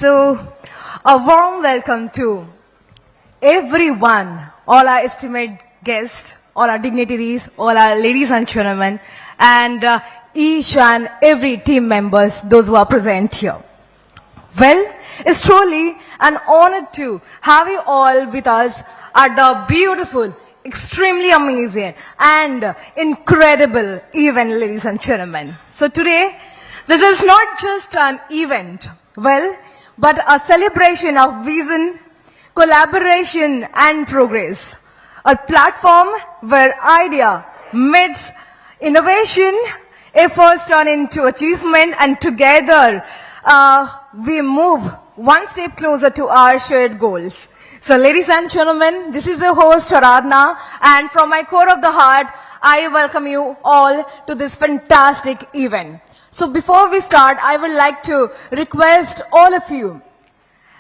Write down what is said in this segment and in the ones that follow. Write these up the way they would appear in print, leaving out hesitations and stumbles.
So, a warm welcome to everyone, all our esteemed guests, all our dignitaries, all our ladies and gentlemen, and each and every team members, those who are present here. Well, it's truly an honor to have you all with us at the beautiful, extremely amazing and incredible event, ladies and gentlemen. So today, this is not just an event, well, but a celebration of vision, collaboration and progress. A platform where idea meets innovation, efforts turn into achievement, and together we move one step closer to our shared goals. So ladies and gentlemen, this is the host Aradhna, and from my core of the heart, I welcome you all to this fantastic event. So before we start, I would like to request all of you,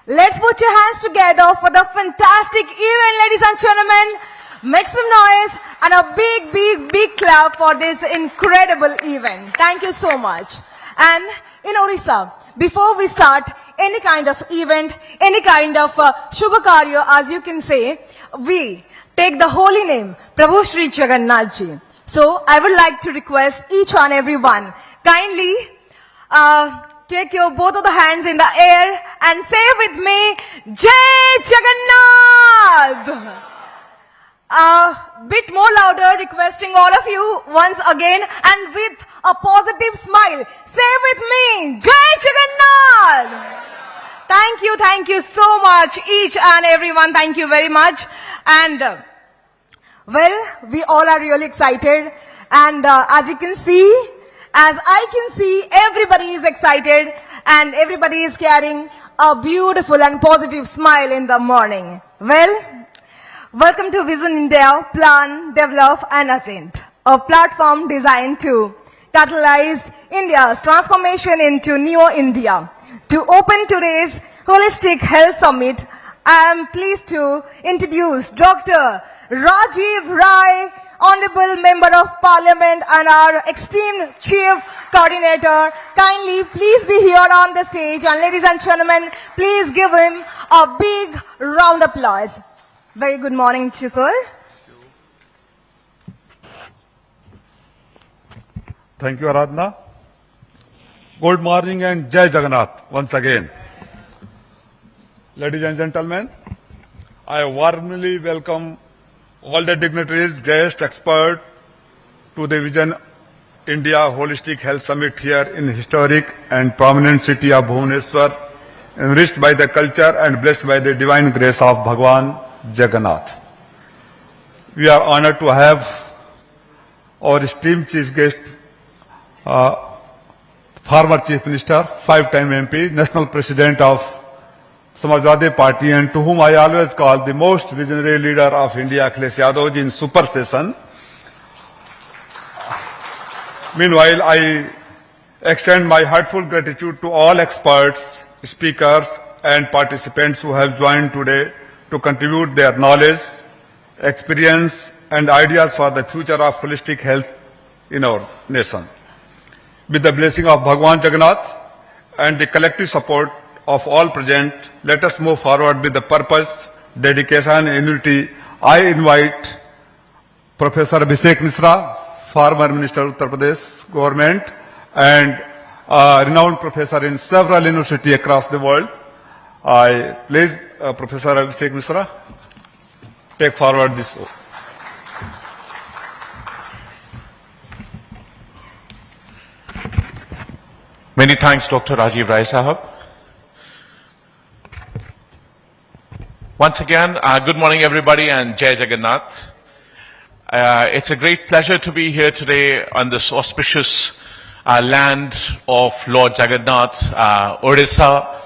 let's put your hands together for the fantastic event, ladies and gentlemen. Make some noise and a big clap for this incredible event. Thank you so much. And in Orissa, before we start any kind of event, any kind of Shubhakarya, as you can say, we take the holy name, Prabhu Shri Jagannath Ji. So I would like to request each and every one, kindly take your both of the hands in the air and say with me, Jai Jagannath! Bit more louder, requesting all of you once again, and with a positive smile, say with me, Jai Jagannath! Thank you so much, each and everyone, thank you very much. And, well, we all are really excited, and as you can see, as I can see, everybody is excited, and everybody is carrying a beautiful and positive smile in the morning. Well, welcome to Vision India, Plan, Develop and Ascend, a platform designed to catalyze India's transformation into New India. To open today's Holistic Health Summit, I am pleased to introduce Dr. Rajiv Rai, Honorable Member of Parliament and our esteemed Chief Coordinator. Kindly please be here on the stage, and ladies and gentlemen, please give him a big round of applause. Very good morning, sir. Thank you, Aradhna. Good morning and Jai Jagannath once again. Ladies and gentlemen, I warmly welcome all the dignitaries, guests, experts to the Vision India Holistic Health Summit here in historic and prominent city of Bhubaneswar, enriched by the culture and blessed by the divine grace of Bhagwan Jagannath. We are honored to have our esteemed chief guest, former Chief Minister, 5-time MP, National President of Samajwadi Party, and to whom I always call the most visionary leader of India, Akhilesh Yadav ji, in super session. Meanwhile, I extend my heartfelt gratitude to all experts, speakers, and participants who have joined today to contribute their knowledge, experience, and ideas for the future of holistic health in our nation. With the blessing of Bhagwan Jagannath and the collective support of all present, let us move forward with the purpose, dedication, and unity. I invite Professor Abhishek Misra, former Minister of Uttar Pradesh government and renowned professor in several universities across the world. I please Professor Abhishek Misra take forward this. Many thanks, Dr. Rajiv Rai Sahab. Once again, good morning everybody and Jai Jagannath. It's a great pleasure to be here today on this auspicious land of Lord Jagannath, Odisha,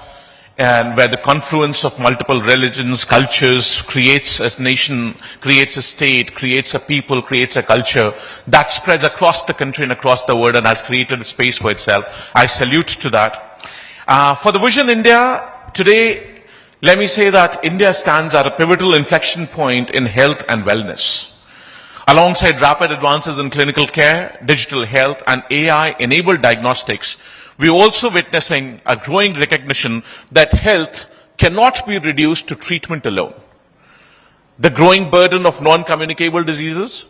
and where the confluence of multiple religions, cultures creates a nation, creates a state, creates a people, creates a culture that spreads across the country and across the world and has created a space for itself. I salute to that. For the Vision India, today, let me say that India stands at a pivotal inflection point in health and wellness. Alongside rapid advances in clinical care, digital health, and AI-enabled diagnostics, We're also witnessing a growing recognition that health cannot be reduced to treatment alone. The growing burden of non-communicable diseases,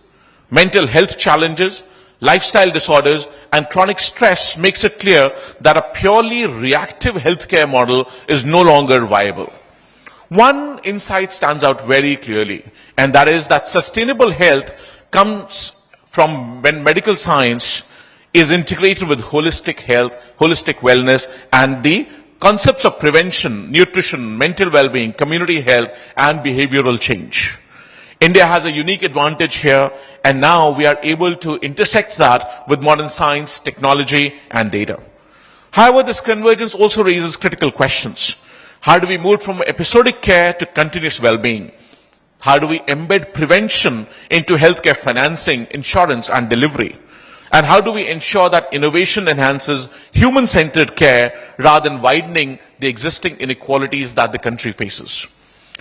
mental health challenges, lifestyle disorders, and chronic stress makes it clear that a purely reactive healthcare model is no longer viable. One insight stands out very clearly, and that is that sustainable health comes from when medical science is integrated with holistic health, holistic wellness, and the concepts of prevention, nutrition, mental well-being, community health, and behavioral change. India has a unique advantage here, and now we are able to intersect that with modern science, technology, and data. However, this convergence also raises critical questions. How do we move from episodic care to continuous well-being? How do we embed prevention into healthcare financing, insurance, and delivery? And how do we ensure that innovation enhances human-centered care rather than widening the existing inequalities that the country faces?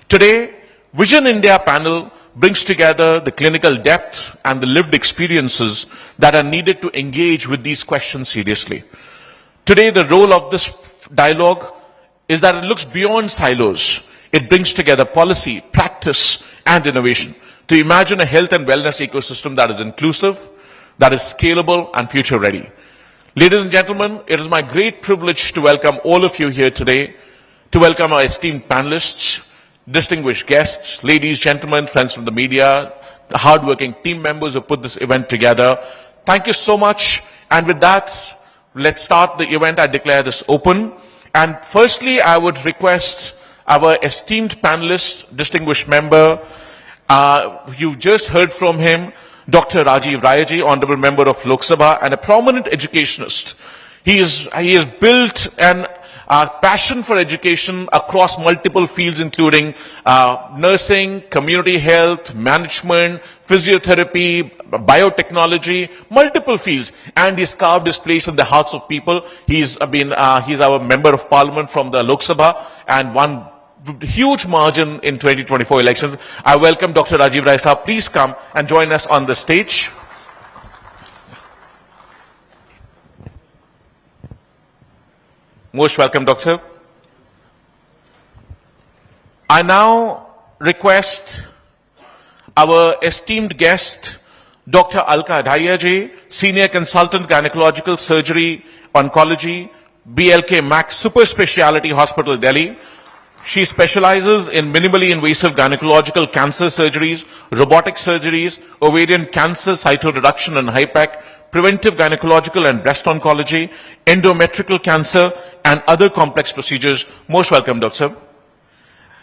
Today, Vision India panel brings together the clinical depth and the lived experiences that are needed to engage with these questions seriously. Today, the role of this dialogue is that it looks beyond silos. It brings together policy, practice, and innovation to imagine a health and wellness ecosystem that is inclusive, that is scalable, and future-ready. Ladies and gentlemen, it is my great privilege to welcome all of you here today, to welcome our esteemed panelists, distinguished guests, ladies, gentlemen, friends from the media, the hardworking team members who put this event together. Thank you so much. And with that, let's start the event. I declare this open. And firstly, I would request our esteemed panelist, distinguished member, you've just heard from him, Dr. Rajiv Rayaji, Honorable Member of Lok Sabha, and a prominent educationist. He has built an passion for education across multiple fields, including nursing, community health, management, physiotherapy, biotechnology, multiple fields, and he's carved his place in the hearts of people. He's our member of parliament from the Lok Sabha and won huge margin in 2024 elections. I welcome Dr. Rajiv Rai Sahab. Please come and join us on the stage. Most welcome, Doctor. I now request our esteemed guest, Dr. Alka Adhia ji, Senior Consultant Gynecological Surgery, Oncology, BLK Max Super Speciality Hospital, Delhi. She specializes in minimally invasive gynecological cancer surgeries, robotic surgeries, ovarian cancer cytoreduction and HIPEC, preventive gynecological and breast oncology, endometrial cancer, and other complex procedures. Most welcome, Doctor.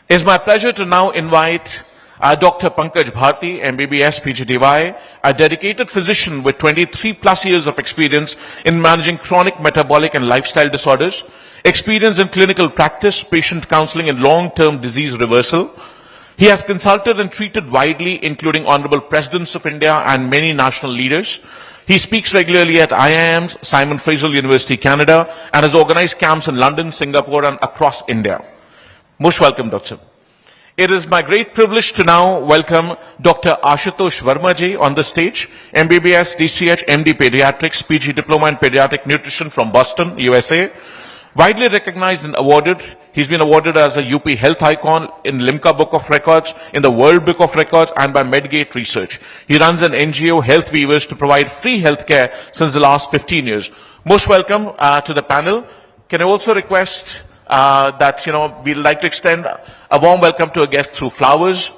It's my pleasure to now invite Dr. Pankaj Bharti, MBBS, PGDY, a dedicated physician with 23 plus years of experience in managing chronic metabolic and lifestyle disorders, experience in clinical practice, patient counseling, and long-term disease reversal. He has consulted and treated widely, including honorable presidents of India and many national leaders. He speaks regularly at IIMs, Simon Fraser University, Canada, and has organized camps in London, Singapore, and across India. Most welcome, Doctor. It is my great privilege to now welcome Dr. Ashutosh Verma ji on the stage, MBBS, DCH, MD Pediatrics, PG Diploma in Pediatric Nutrition from Boston, USA. Widely recognized and awarded, he's been awarded as a UP Health Icon in Limca Book of Records, in the World Book of Records, and by Medgate Research. He runs an NGO, Health Weavers, to provide free healthcare since the last 15 years. Most welcome to the panel. Can I also request that, we'd like to extend a warm welcome to a guest through flowers.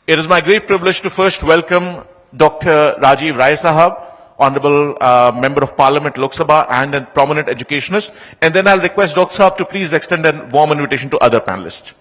It is my great privilege to first welcome Dr. Rajiv Rai Sahab, Honorable Member of Parliament, Lok Sabha, and a prominent educationist. And then I'll request Dr. Sahab to please extend a warm invitation to other panelists.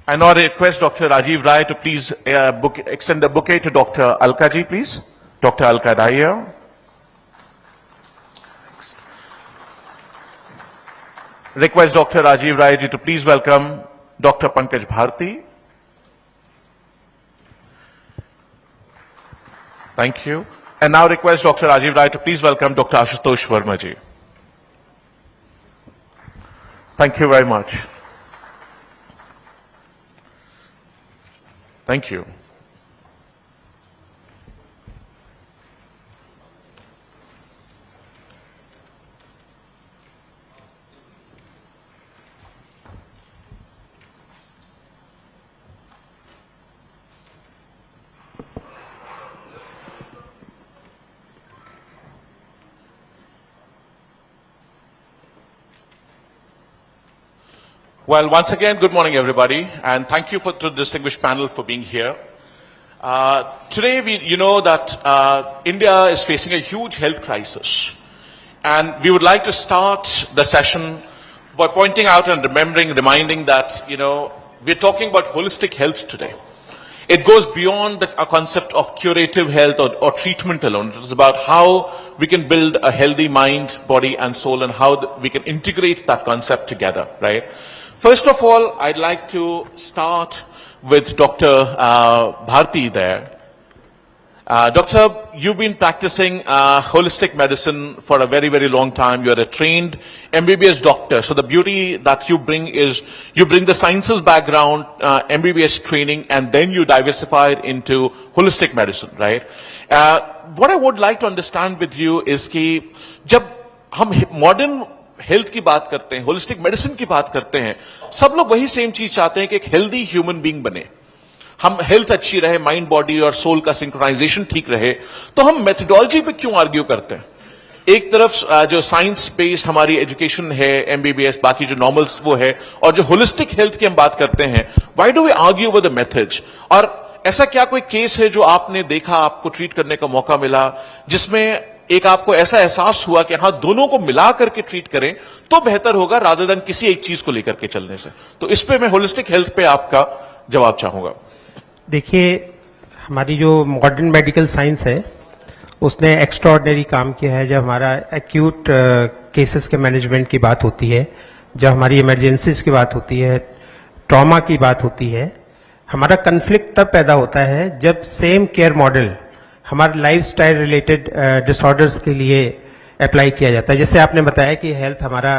I now request Dr. Rajiv Rai to please extend a bouquet to Dr. Alka ji, please. Dr. Alka Adhia. Request Dr. Rajiv Rai ji to please welcome Dr. Pankaj Bharti. Thank you. And now request Dr. Rajiv Rai to please welcome Dr. Ashutosh Verma ji. Thank you very much. Thank you. Well, once again, good morning, everybody, and thank you to the distinguished panel for being here. Today, you know that India is facing a huge health crisis, and we would like to start the session by pointing out and reminding that, we're talking about holistic health today. It goes beyond a concept of curative health or treatment alone. It is about how we can build a healthy mind, body, and soul, and how we can integrate that concept together, right? First of all, I'd like to start with Dr. Bharti there. Doctor, you've been practicing holistic medicine for a very, very long time. You're a trained MBBS doctor. So the beauty that you bring is you bring the sciences background, MBBS training, and then you diversify it into holistic medicine, right? What I would like to understand with you is कि जब हम modern health की बात करते हैं, holistic medicine की बात करते हैं, सब लोग वही सेम चीज चाहते हैं कि एक हेल्दी ह्यूमन बीइंग बने, हम हेल्थ अच्छी रहे, माइंड बॉडी और सोल का सिंक्रोनाइजेशन ठीक रहे, तो हम मेथोडोलॉजी पे क्यों आर्ग्यू करते हैं? एक तरफ जो साइंस बेस्ड हमारी एजुकेशन है, एमबीबीएस, बाकी जो नॉर्मल्स वो है, और जो होलिस्टिक हेल्थ की हम बात करते हैं, why do we argue with the methods? और ऐसा क्या कोई केस है जो आपने देखा, आपको ट्रीट करने का मौका मिला, जिसमें एक आपको ऐसा एहसास हुआ कि हाँ, दोनों को मिला करके ट्रीट करें तो बेहतर होगा रादर देन किसी एक चीज को लेकर के चलने से? तो इस पे मैं होलिस्टिक हेल्थ पे आपका जवाब चाहूंगा. देखिए, हमारी जो मॉडर्न मेडिकल साइंस है उसने एक्स्ट्राऑर्डिनरी काम किया है. जब हमारा एक्यूट केसेस के मैनेजमेंट की बात होती है, जब हमारी इमरजेंसीज की बात होती है, ट्रॉमा की बात होती है, हमारा कन्फ्लिक्ट तब पैदा होता है जब सेम केयर मॉडल हमारे लाइफस्टाइल रिलेटेड डिसऑर्डर्स के लिए अप्लाई किया जाता है. जैसे आपने बताया कि हेल्थ हमारा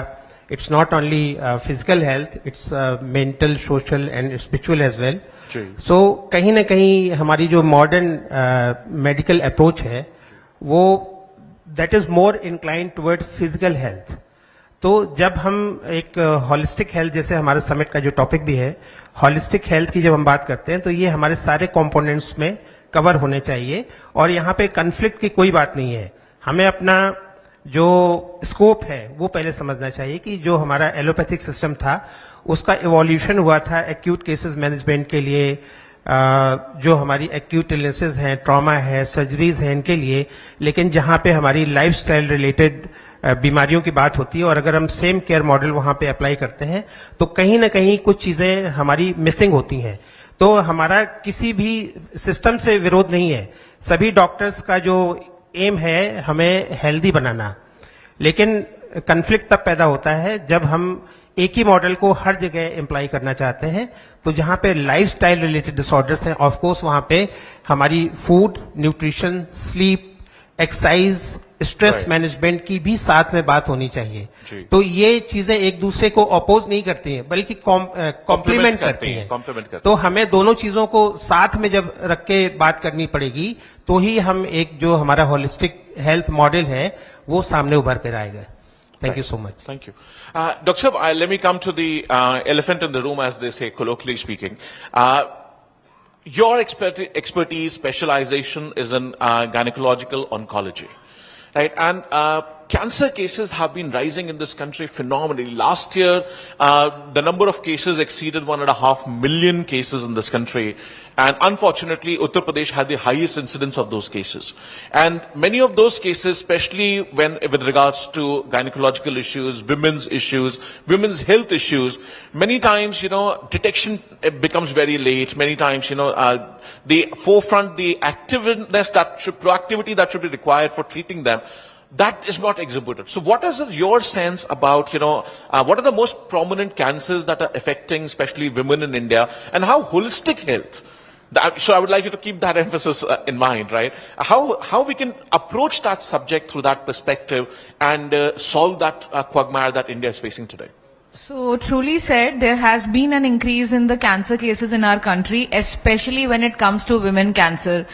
it's not only physical health, it's mental, social and spiritual as well. So कहीं ना कहीं हमारी जो मॉडर्न मेडिकल अप्रोच है वो that is more incline toward physical health. तो जब हम एक हॉलिस्टिक हेल्थ, जैसे हमारे समिट का जो टॉपिक भी है, हॉलिस्टिक हेल्थ की जब हम बात करते हैं तो ये हमारे सारे कंपोनेंट्स में कवर होने चाहिए, और यहाँ पे कन्फ्लिक्ट की कोई बात नहीं है. हमें अपना जो स्कोप है वो पहले समझना चाहिए कि जो हमारा एलोपैथिक सिस्टम था उसका इवोल्यूशन हुआ था एक्यूट केसेस मैनेजमेंट के लिए, जो हमारी एक्यूट इलनेसेस हैं, ट्रॉमा है, सर्जरीज हैं, इनके लिए. लेकिन जहाँ पे हमारी लाइफस्टाइल रिलेटेड बीमारियों की बात होती है और अगर हम सेम केयर मॉडल वहां पे अप्लाई करते हैं तो कहीं ना कहीं कुछ चीजें हमारी मिसिंग होती हैं. तो हमारा किसी भी सिस्टम से विरोध नहीं है. सभी डॉक्टर्स का जो एम है हमें हेल्दी बनाना, लेकिन कन्फ्लिक्ट तब पैदा होता है जब हम एक ही मॉडल को हर जगह एम्प्लॉय करना चाहते हैं. तो जहां पे लाइफस्टाइल रिलेटेड डिसऑर्डर्स हैं, ऑफ कोर्स वहां पे हमारी food, nutrition, sleep, exercise, stress management की भी साथ में बात होनी चाहिए. तो ये चीजें एक दूसरे को अपोज नहीं करती हैं बल्कि कॉम्प्लीमेंट करती हैं. तो हमें दोनों चीजों को साथ में जब रख के बात करनी पड़ेगी तो ही हम एक जो हमारा होलिस्टिक हेल्थ मॉडल है वो सामने उभर कर आएगा. Thank you so much. Thank you. Dr. Let me come to the elephant in the room, as they say, colloquially speaking. Your expertise, specialization is in gynecological oncology, right? And cancer cases have been rising in this country phenomenally. Last year, the number of cases exceeded 1.5 million cases in this country. And unfortunately, Uttar Pradesh had the highest incidence of those cases. And many of those cases, especially with regards to gynecological issues, women's health issues, many times, detection becomes very late. Many times, the forefront, the proactivity that should be required for treating them, that is not exhibited. So what is your sense about, what are the most prominent cancers that are affecting especially women in India, and how holistic health So I would like you to keep that emphasis in mind, right? How we can approach that subject through that perspective and solve that quagmire that India is facing today. So truly said, there has been an increase in the cancer cases in our country, especially when it comes to women cancer.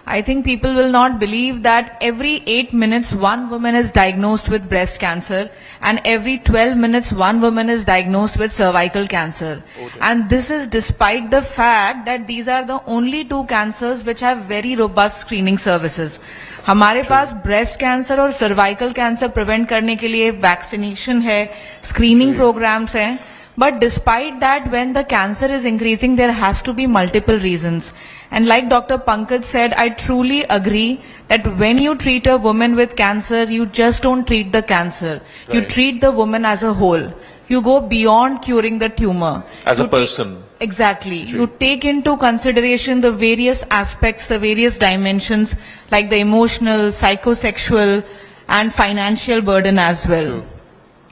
I think people will not believe that every 8 minutes one woman is diagnosed with breast cancer and every 12 minutes one woman is diagnosed with cervical cancer. And this is despite the fact that these are the only two cancers which have very robust screening services. हमारे पास breast cancer और cervical cancer prevent करने के लिए vaccination है, screening programmes हैं, but despite that, when the cancer is increasing, there has to be multiple reasons. And like Dr. Pankaj said, I truly agree that when you treat a woman with cancer, you just don't treat the cancer. Right. You treat the woman as a whole. You go beyond curing the tumor. As a person. Exactly. You take into consideration the various aspects, the various dimensions, like the emotional, psychosexual, and financial burden as well. True.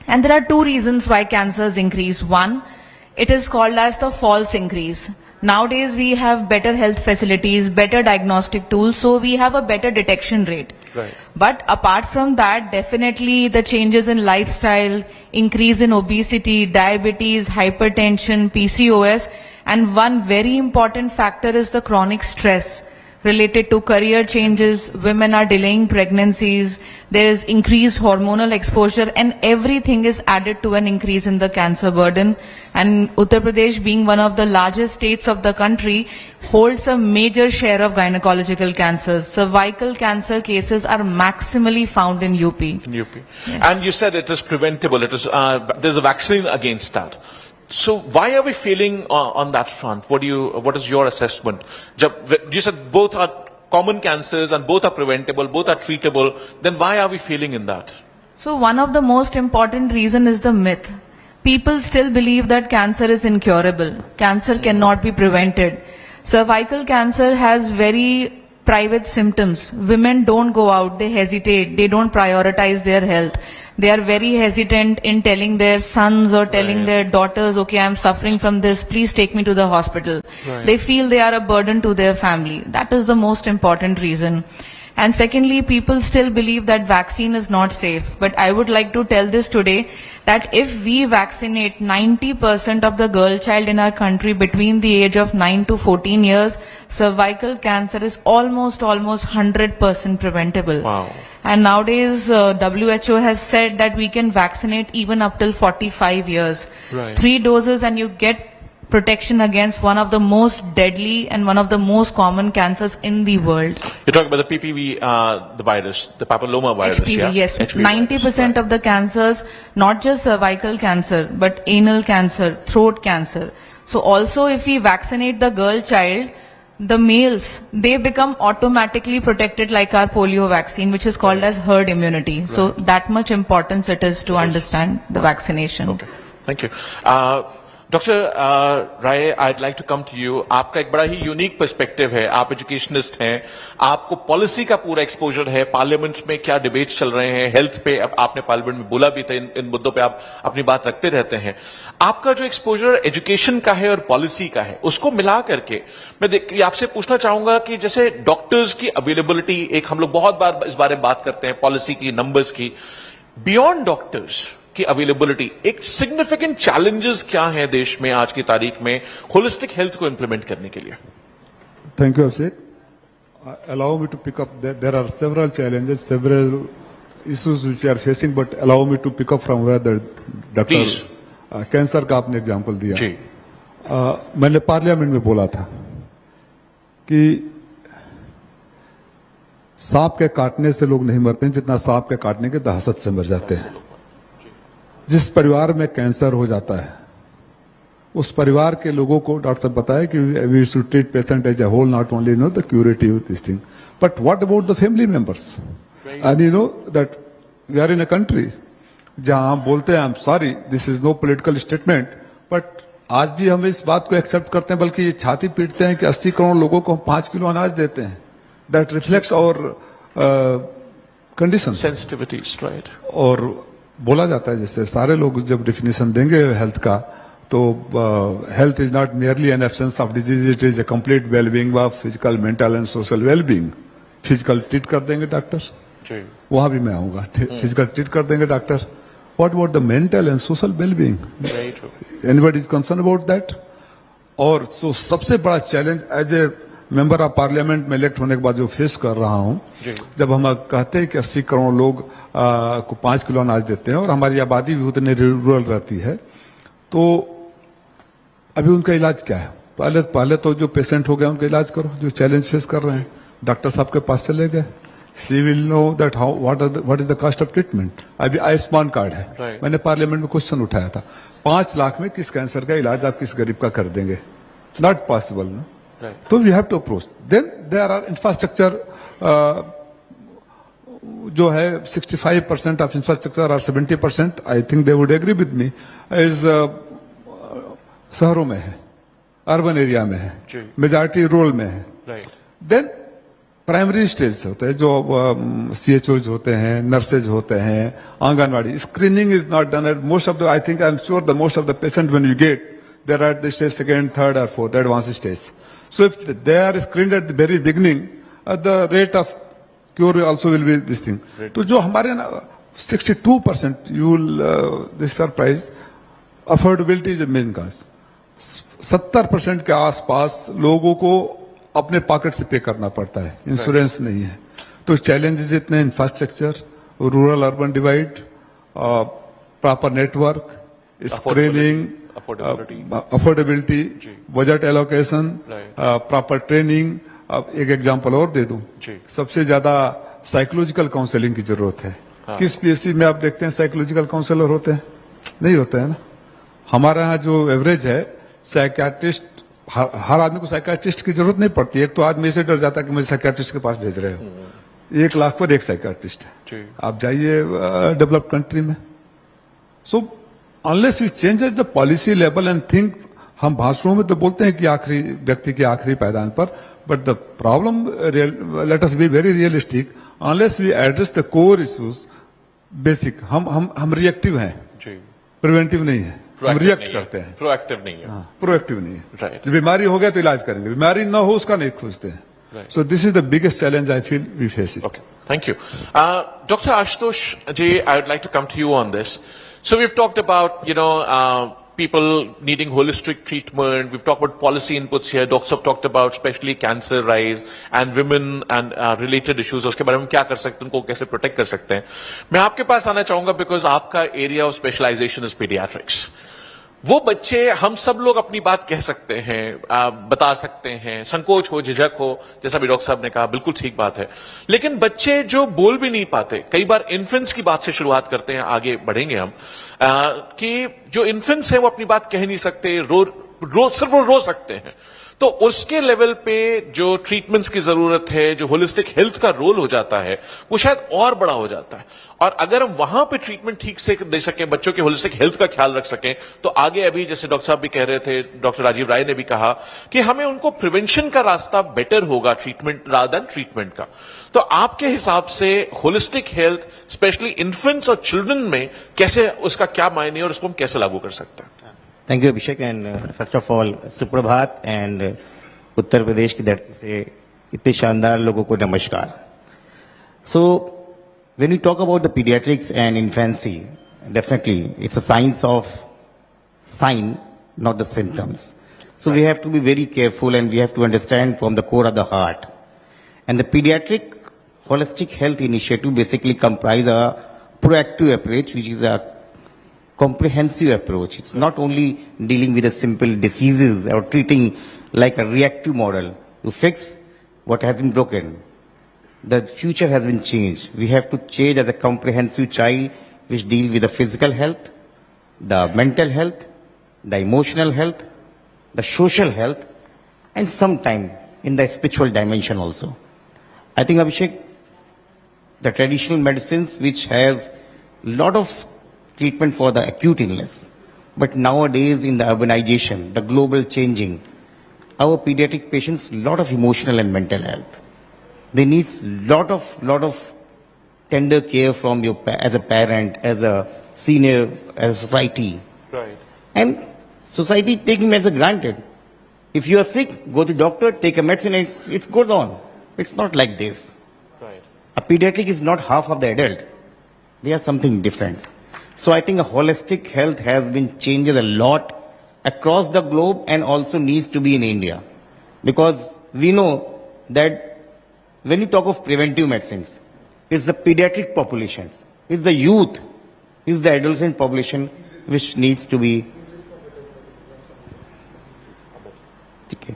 And there are two reasons why cancers increase. One, it is called as the false increase. Nowadays we have better health facilities, better diagnostic tools, so we have a better detection rate. Right. But apart from that, definitely the changes in lifestyle, increase in obesity, diabetes, hypertension, PCOS, and one very important factor is the chronic stress related to career changes. Women are delaying pregnancies, there is increased hormonal exposure, and everything is added to an increase in the cancer burden. And Uttar Pradesh, being one of the largest states of the country, holds a major share of gynecological cancers. Cervical cancer cases are maximally found in UP. In UP. Yes. And you said it is preventable. It is there's a vaccine against that. So why are we failing on that front? What is your assessment? You said both are common cancers and both are preventable, both are treatable. Then why are we failing in that? So one of the most important reason is the myth. People still believe that cancer is incurable. Cancer cannot be prevented. Cervical cancer has very private symptoms. Women don't go out, they hesitate, they don't prioritize their health. They are very hesitant in telling their sons or telling their daughters, okay, I'm suffering from this, please take me to the hospital. Right. They feel they are a burden to their family. That is the most important reason. And secondly, people still believe that vaccine is not safe. But I would like to tell this today, that if we vaccinate 90% of the girl child in our country between the age of 9 to 14 years, cervical cancer is almost 100% preventable. Wow. And nowadays, WHO has said that we can vaccinate even up till 45 years. Right. 3 doses and you get protection against one of the most deadly and one of the most common cancers in the world. You're talking about the PPV, the virus, the papilloma virus, HPV, yeah? yes. HPV 90% virus, right. of the cancers, not just cervical cancer, but anal cancer, throat cancer. So also if we vaccinate the girl child, the males, they become automatically protected like our polio vaccine, which is called as herd immunity. So that much importance it is to understand the vaccination. Okay, thank you. Dr. Rai, I'd like to come to you. आपका एक बड़ा ही unique perspective है. आप educationist हैं. आपको policy का पूरा exposure है. पार्लियामेंट में क्या डिबेट्स चल रहे हैं हेल्थ पे. अब आपने पार्लियामेंट में बोला भी था, इन मुद्दों पे आप अपनी बात रखते रहते हैं. आपका जो एक्सपोजर एजुकेशन का है और पॉलिसी का है, उसको मिला करके मैं आपसे पूछना चाहूंगा कि जैसे डॉक्टर्स की अवेलेबिलिटी, एक हम लोग बहुत बार इस बारे में बात करते हैं, पॉलिसी की, नंबर्स की. बियॉन्ड डॉक्टर्स की अवेलेबिलिटी, एक सिग्निफिकेंट चैलेंजेस क्या है देश में आज की तारीख में होलिस्टिक हेल्थ को इंप्लीमेंट करने के लिए? Thank you, Abhishek. Allow me to pick up. There are several challenges, several issues which we are facing, but allow me to pick up from where the doctor Please. Cancer का आपने example दिया. जी. मैंने parliament में बोला था कि सांप के काटने से लोग नहीं मरते हैं जितना सांप के काटने के दहशत से मर जाते हैं. जिस परिवार में कैंसर हो जाता है उस परिवार के लोगों को डॉक्टर साहब बताया कि we should treat patient as a whole, not only the curative this thing, but what about the family members? And you know that we are in a country जहां हम बोलते हैं, I am sorry, this is no political statement, but आज भी हम इस बात को एक्सेप्ट करते हैं, बल्कि ये छाती पीटते हैं कि 80 करोड़ लोगों को हम 5 किलो अनाज देते हैं. That reflects our condition, sensitivities, right. और बोला जाता है जैसे सारे लोग जब डिफिनेशन देंगे हेल्थ का तो health is not merely an absence of disease, it is a complete well-being of physical, mental and social well-being. Physical treat कर देंगे डॉक्टर, जी, वहां भी मैं आऊंगा. Physical treat कर देंगे doctor. What about the mental and social well-being? very true. Anybody is concerned about that? और so सबसे बड़ा challenge as a member of parliament में इलेक्ट होने के बाद जो फेस कर रहा हूं, जब हम कहते हैं कि 80 करोड़ लोग को 5 किलो अनाज देते हैं और हमारी आबादी भी उतनी रूरल रहती है, तो अभी उनका इलाज क्या है? पहले तो जो पेशेंट हो गया उनका इलाज करो, जो चैलेंज फेस कर रहे हैं. डॉक्टर साहब के पास चले गए, she will know that how what is the cost of treatment. अभी आयुष्मान कार्ड है, Right. मैंने पार्लियामेंट में क्वेश्चन उठाया था, 5 लाख में किस कैंसर का इलाज आप किस गरीब का कर देंगे? नॉट पॉसिबल ना. Right. तो we have to approach. Then there are infrastructure जो है 65% ऑफ इंफ्रास्ट्रक्चर और 70%, I think they would agree with me, is शहरों में है, अर्बन एरिया में है, जी. मेजॉरिटी रूरल में है. Right. देन प्राइमरी स्टेज होते हैं, जो CHOs होते हैं, नर्सेज होते हैं, anganwadi. Screening is not done at most of the, I think I am sure the most of the patient when you get there are the stage 2nd, 3rd और 4th advance stage. So if they are screened at the very beginning, the rate of cure also will be this thing. तो जो हमारे ना 62%, you will this surprise, affordability is main cause. 70% के आसपास लोगों को अपने पॉकेट से पे करना पड़ता है, इंश्योरेंस नहीं है. तो चैलेंजेस इतने, infrastructure, rural urban divide, proper network, screening, affordability, budget allocation, proper training. अब एक एग्जांपल और दे दूं, सबसे ज्यादा साइकोलॉजिकल काउंसलिंग की जरूरत है. किस PSC में आप देखते हैं साइकोलॉजिकल काउंसलर होते हैं? नहीं होते हैं ना. हमारे यहाँ जो एवरेज है, साइकियाट्रिस्ट, हर आदमी को साइकियाट्रिस्ट की जरूरत नहीं पड़ती. एक तो आदमी से डर जाता है कि मुझे साइकियाट्रिस्ट के पास भेज रहे हो. 1 लाख पर एक साइकियाट्रिस्ट है. आप जाइए डेवलप्ड कंट्री में. So unless you change at the policy level and think, हम भाषणों में तो बोलते हैं कि आखिरी व्यक्ति के आखिरी पायदान पर, but the problem, let us be very realistic, unless we address the core issues, basic, हम रिएक्टिव हैं, प्रिवेंटिव नहीं है. हम रिएक्ट करते हैं, प्रोएक्टिव नहीं है. प्रोएक्टिव नहीं है. Right. जो बीमारी हो गया तो इलाज करेंगे, बीमारी ना हो उसका नहीं खोजते हैं. So this is the biggest challenge I feel we face it. Okay, thank you. Dr. Ashutosh ji, I would like to come to you on this. So we've talked about, people needing holistic treatment. We've talked about policy inputs here. Doctors have talked about especially cancer rise and women and related issues. उसके बारे में क्या कर सकते हैं, उनको कैसे protect कर सकते हैं. मैं आपके पास आना चाहूंगा बिकॉज आपका area of specialisation is paediatrics. वो बच्चे, हम सब लोग अपनी बात कह सकते हैं, बता सकते हैं, संकोच हो, झिझक हो, जैसा भी डॉक्टर साहब ने कहा, बिल्कुल ठीक बात है. लेकिन बच्चे जो बोल भी नहीं पाते, कई बार इन्फेंट्स की बात से शुरुआत करते हैं, आगे बढ़ेंगे हम, कि जो इन्फेंट्स हैं वो अपनी बात कह नहीं सकते, सिर्फ वो रो सकते हैं. तो उसके लेवल पे जो ट्रीटमेंट्स की जरूरत है, जो होलिस्टिक हेल्थ का रोल हो जाता है, वो शायद और बड़ा हो जाता है. और अगर हम वहां पे ट्रीटमेंट ठीक से दे सकें, बच्चों के होलिस्टिक हेल्थ का ख्याल रख सकें, तो आगे, अभी जैसे डॉक्टर साहब भी कह रहे थे, डॉक्टर राजीव राय ने भी कहा कि हमें उनको प्रिवेंशन का रास्ता बेटर होगा ट्रीटमेंट रादर देन ट्रीटमेंट का. तो आपके हिसाब से होलिस्टिक हेल्थ, स्पेशली इन्फेंट्स और चिल्ड्रन में, कैसे, उसका क्या मायने और उसको हम कैसे लागू कर सकते हैं? Thank you, Abhishek, and first of all, सुप्रभात and उत्तर प्रदेश की धरती से इतने शानदार लोगों को नमस्कार. So, when we talk about the pediatrics and infancy, definitely it's a science of sign, not the symptoms. So we have to be very careful and we have to understand from the core of the heart. And the pediatric holistic health initiative basically comprise a proactive approach, which is a comprehensive approach. It's not only dealing with the simple diseases or treating like a reactive model to fix what has been broken. The future has been changed. We have to change as a comprehensive child which deals with the physical health, the mental health, the emotional health, the social health, and sometime in the spiritual dimension also. I think, Abhishek, the traditional medicines which has lot of treatment for the acute illness, but nowadays in the urbanization, the global changing, our pediatric patients lot of emotional and mental health. They need lot of tender care from as a parent, as a senior, as a society. Right. And Society taking medicine granted. If you are sick, go to doctor, take a medicine, and it's goes on. It's not like this. Right. A pediatric is not half of the adult. They are something different. So I think a holistic health has been changed a lot across the globe and also needs to be in India. Because we know that when you talk of preventive medicines, it's the pediatric populations, it's the youth, it's the adolescent population which needs to be. Okay.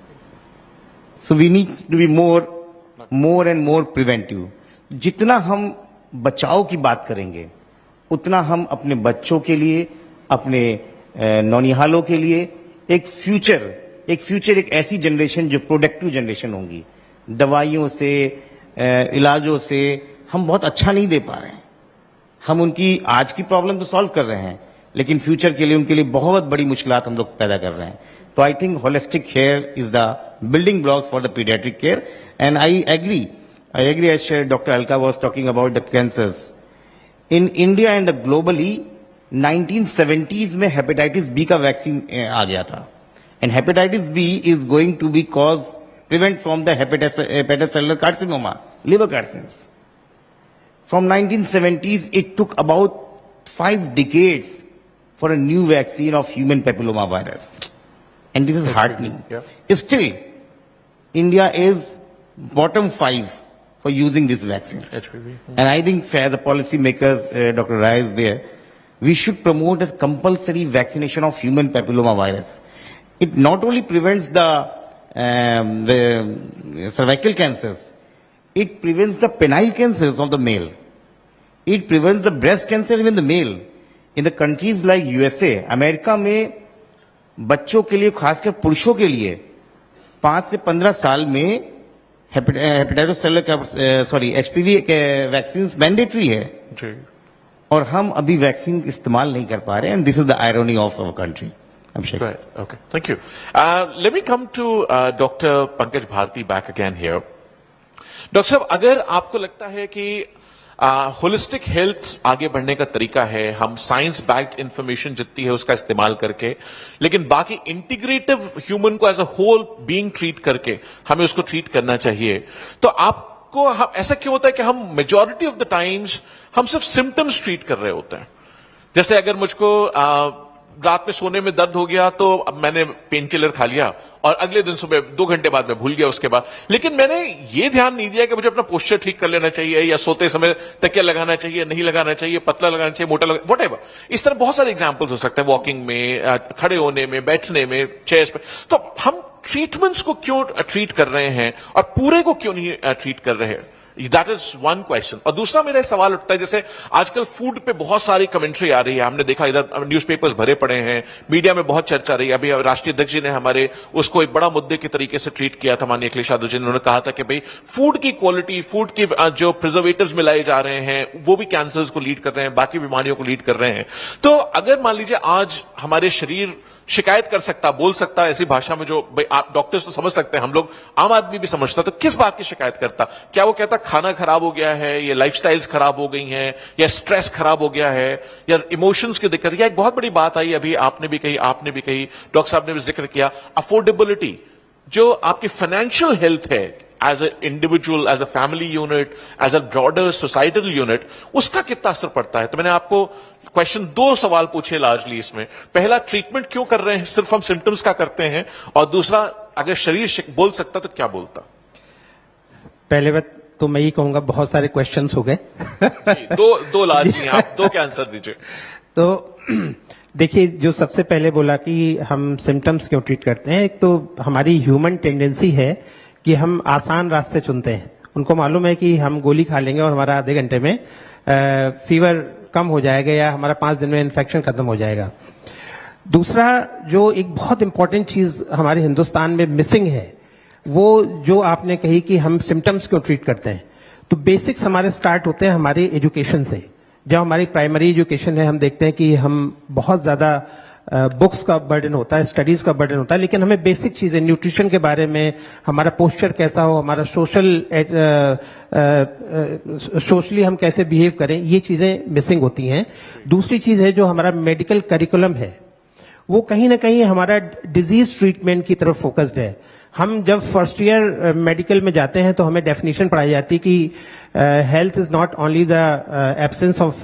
So we need to be more and more preventive. जितना हम बचाव की बात करेंगे, उतना हम अपने बच्चों के लिए, अपने नौनिहालों के लिए एक फ्यूचर एक ऐसी जनरेशन जो प्रोडक्टिव जनरेशन होंगी. दवाइयों से, इलाजों से हम बहुत अच्छा नहीं दे पा रहे हैं. हम उनकी आज की प्रॉब्लम तो सॉल्व कर रहे हैं, लेकिन फ्यूचर के लिए उनके लिए बहुत बड़ी मुश्किलात हम लोग पैदा कर रहे हैं. तो I think holistic care is the building blocks for the paediatric care. And I agree as Dr. Alka was talking about the cancers. In India and the globally, 1970s में hepatitis B का vaccine आ गया था. And hepatitis B is going to be prevent from the hepatocellular carcinoma, liver carcinomas. From 1970s, it took about 5 decades for a new vaccine of human papilloma virus. And this is heartening. Yeah. Still, India is bottom 5 for using these vaccines. HPV. And I think as the policy makers, Dr. Rai is there, we should promote a compulsory vaccination of human papilloma virus. It not only prevents the cervical cancers, it prevents the penile cancers of the male. It prevents the breast cancer in the male. In the countries like USA, America में बच्चों के लिए, खासकर पुरुषों के लिए 5 से 15 साल में हेपेटाइटिस सेलुलर एचपीवी के वैक्सीन मैंडेटरी है. जी. और हम अभी वैक्सीन इस्तेमाल नहीं कर पा रहे हैं. And this is the irony of our country. Right. Okay. Thank you. Let me come to Dr. Pankaj Bharti back again here. Doctor साहब, अगर आपको लगता है कि होलिस्टिक हेल्थ आगे बढ़ने का तरीका है, हम साइंस बैक्ड इंफॉर्मेशन जितनी है उसका इस्तेमाल करके, लेकिन बाकी इंटीग्रेटिव ह्यूमन को as a whole being treat करके हमें उसको ट्रीट करना चाहिए, तो आपको ऐसा क्यों होता है कि हम मेजॉरिटी ऑफ द टाइम्स हम सिर्फ सिम्टम्स ट्रीट कर रहे होते हैं? जैसे अगर मुझको रात में सोने में दर्द हो गया तो अब मैंने पेन किलर खा लिया और अगले दिन सुबह 2 घंटे बाद मैं भूल गया उसके बाद, लेकिन मैंने ये ध्यान नहीं दिया कि मुझे अपना पोस्चर ठीक कर लेना चाहिए, या सोते समय तकिया लगाना चाहिए, नहीं लगाना चाहिए, पतला लगाना चाहिए, मोटा लगाना, व्हाटएवर. इस तरह बहुत सारे एग्जांपल्स हो सकते हैं, वॉकिंग में, खड़े होने में, बैठने में, चेयर्स पे. तो हम ट्रीटमेंट्स को क्यों ट्रीट कर रहे हैं और पूरे को क्यों नहीं ट्रीट कर रहे हैं? That is one question. और दूसरा मेरा सवाल उठता है, जैसे आजकल फूड पे बहुत सारी कमेंट्री आ रही है, हमने देखा इधर न्यूज़पेपर्स भरे पड़े हैं, मीडिया में बहुत चर्चा रही है. अभी राष्ट्रीय अध्यक्ष जी ने हमारे उसको एक बड़ा मुद्दे के तरीके से ट्रीट किया था, माननीय अखिलेश यादव जी ने. उन्होंने कहा था कि भाई फूड की क्वालिटी, फूड की जो प्रिजर्वेटिव्स मिलाए जा रहे हैं वो भी कैंसर्स को लीड कर रहे हैं, बाकी बीमारियों को लीड कर रहे हैं. तो अगर मान लीजिए आज हमारे शरीर शिकायत कर सकता, बोल सकता ऐसी भाषा में जो भाई आप डॉक्टर्स तो समझ सकते हैं, हम लोग आम आदमी भी समझता, तो किस बात की शिकायत करता? क्या वो कहता खाना खराब हो गया है, या लाइफस्टाइल्स खराब हो गई हैं, या स्ट्रेस खराब हो गया है, या इमोशंस की दिक्कत? या एक बहुत बड़ी बात आई अभी, आपने भी कही, डॉक्टर साहब ने भी जिक्र किया, अफोर्डेबिलिटी. जो आपकी फाइनेंशियल हेल्थ है as a individual, as a family unit, as a broader societal unit, उसका कितना असर पड़ता है? तो मैंने आपको क्वेश्चन 2 सवाल पूछे लार्जली इसमें. पहला, ट्रीटमेंट क्यों कर रहे हैं, सिर्फ हम सिम्टम्स का करते हैं? और दूसरा, अगर शरीर बोल सकता तो क्या बोलता? पहले बात तो मैं ही कहूंगा बहुत सारे क्वेश्चंस हो गए. दो लार्जली, आप 2 के आंसर दीजिए. तो देखिए, जो सबसे पहले बोला कि हम सिम्टम्स क्यों ट्रीट करते हैं, एक तो हमारी ह्यूमन टेंडेंसी है कि हम आसान रास्ते चुनते हैं. उनको मालूम है कि हम गोली खा लेंगे और हमारा आधे घंटे में फीवर कम हो जाएगा, या हमारा 5 दिन में इन्फेक्शन खत्म हो जाएगा. दूसरा, जो एक बहुत इंपॉर्टेंट चीज हमारे हिंदुस्तान में मिसिंग है, वो जो आपने कही कि हम सिम्टम्स क्यों ट्रीट करते हैं, तो बेसिक्स हमारे स्टार्ट होते हैं हमारे एजुकेशन से. जब हमारी प्राइमरी एजुकेशन है, हम देखते हैं कि हम बहुत ज्यादा बुक्स का बर्डन होता है, स्टडीज का बर्डन होता है, लेकिन हमें बेसिक चीजें, न्यूट्रिशन के बारे में, हमारा पोस्चर कैसा हो, हमारा सोशली हम कैसे बिहेव करें, ये चीजें मिसिंग होती हैं. दूसरी चीज है जो हमारा मेडिकल करिकुलम है, वो कहीं ना कहीं हमारा डिजीज ट्रीटमेंट की तरफ फोकस्ड है। हम जब फर्स्ट ईयर मेडिकल में जाते हैं तो हमें डेफिनेशन पढ़ाई जाती है कि health is not only the absence of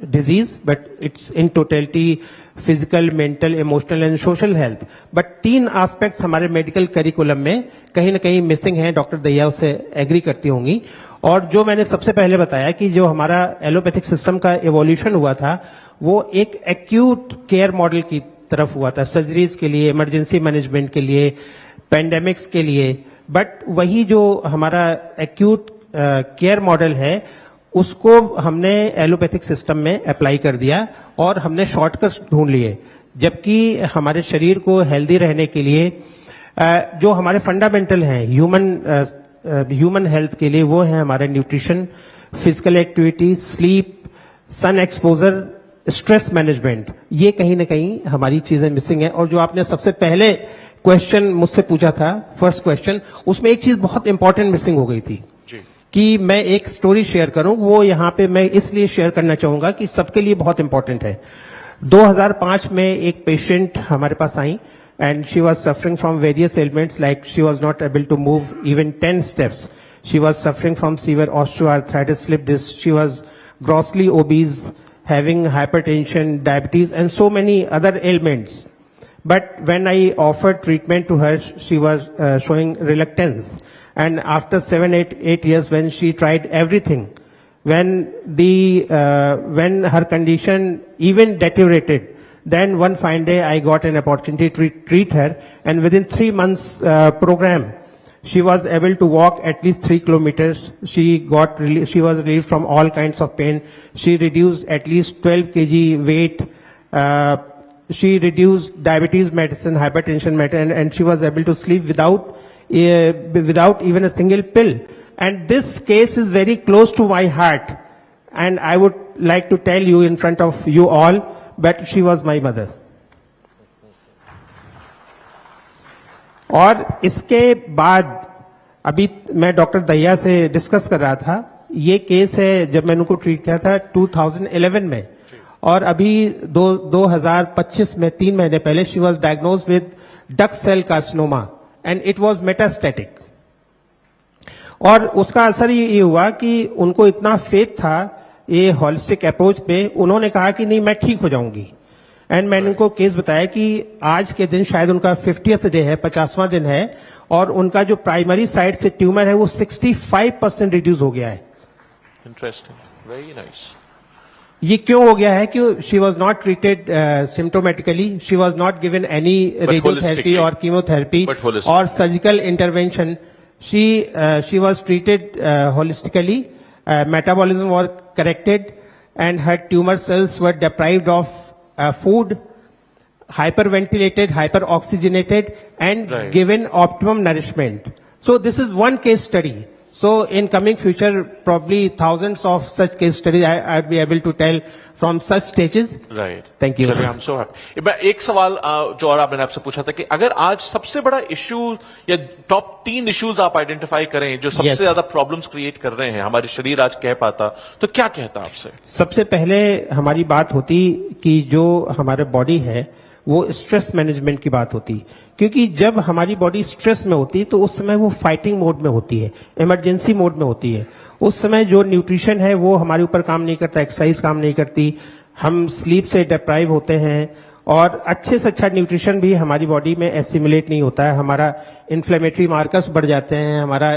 disease but it's in totality physical, mental, emotional and social health. But 3 aspects हमारे मेडिकल करिकुलम में कहीं ना कहीं मिसिंग हैं। डॉक्टर दहिया उससे एग्री करती होंगी। और जो मैंने सबसे पहले बताया कि जो हमारा एलोपैथिक सिस्टम का एवोल्यूशन हुआ था वो एक एक्यूट केयर मॉडल की तरफ हुआ था, सर्जरीज के लिए, इमरजेंसी मैनेजमेंट के लिए, पेंडेमिक्स के लिए। बट वही जो हमारा एक्यूट केयर मॉडल है उसको हमने एलोपैथिक सिस्टम में अप्लाई कर दिया और हमने शॉर्टकट्स ढूंढ लिए। जबकि हमारे शरीर को हेल्दी रहने के लिए जो हमारे फंडामेंटल हैं ह्यूमन हेल्थ के लिए वो है हमारे nutrition, physical activity, sleep, sun exposure, stress management. ये कहीं ना कहीं हमारी चीजें मिसिंग है। और जो आपने सबसे पहले क्वेश्चन मुझसे पूछा था, फर्स्ट क्वेश्चन, उसमें एक चीज बहुत इंपॉर्टेंट मिसिंग हो गई थी कि मैं एक स्टोरी शेयर करूं। वो यहाँ पे मैं इसलिए शेयर करना चाहूंगा कि सबके लिए बहुत इंपॉर्टेंट है। 2005 में एक पेशेंट हमारे पास आई and she was suffering from various ailments, like she was not able to move even 10 steps. She was suffering from severe osteoarthritis, slip disc. She was grossly obese, having hypertension, diabetes, and so many other ailments. But when I offered treatment to her, she was showing reluctance. And after 8 years, when she tried everything, when her condition even deteriorated, then one fine day I got an opportunity to treat her, and within 3 months program, she was able to walk at least 3 kilometers. She was relieved from all kinds of pain. She reduced at least 12 kg weight. She reduced diabetes medicine, hypertension medicine, and she was able to sleep without even a single pill. And this case is very close to my heart, and I would like to tell you in front of you all, but she was my mother. और इसके बाद अभी मैं doctor Dahiya से discuss कर रहा था, ये केस है जब मैंने उनको ट्रीट किया था 2011 में, और अभी 2025 में 3 महीने पहले she was diagnose with duct cell carcinoma and it was metastatic. और उसका असर ये हुआ कि उनको इतना फेथ था ये हॉलिस्टिक अप्रोच पे, उन्होंने कहा कि नहीं मैं ठीक हो जाऊंगी। एंड मैंने उनको केस बताया कि आज के दिन शायद उनका 50th डे है, 50वां दिन है, और उनका जो प्राइमरी साइड से ट्यूमर है वो 65% रिड्यूस हो गया है। Interesting, very nice. ये क्यों हो गया है कि she was not treated symptomatically, she was not given any radiotherapy और कीमोथेरेपी और surgical intervention. She was treated holistically, metabolism was corrected, and her tumor cells were deprived of food, hyperventilated, hyperoxygenated, and given optimum nourishment. So this is one case study. So in coming future, probably thousands of such case studies I'll be able to tell from such stages. Right. Thank you. I'm so happy. मैं एक सवाल जो और मैंने आपसे पूछा था कि अगर आज सबसे बड़ा इश्यू या टॉप 3 इश्यूज आप आइडेंटिफाई करें जो सबसे ज्यादा प्रॉब्लम्स क्रिएट कर रहे हैं, हमारे शरीर आज कह पाता, तो क्या कहता आपसे? सबसे पहले हमारी बात होती कि जो हमारे बॉडी है वो स्ट्रेस मैनेजमेंट की बात होती, क्योंकि जब हमारी बॉडी स्ट्रेस में होती है तो उस समय वो फाइटिंग मोड में होती है, इमरजेंसी मोड में होती है। उस समय जो न्यूट्रिशन है वो हमारे ऊपर काम नहीं करता, एक्सरसाइज काम नहीं करती, हम स्लीप से डिप्राइव होते हैं, और अच्छे से अच्छा न्यूट्रिशन भी हमारी बॉडी में एसिमुलेट नहीं होता है। हमारा इन्फ्लेमेटरी मार्कर्स बढ़ जाते हैं, हमारा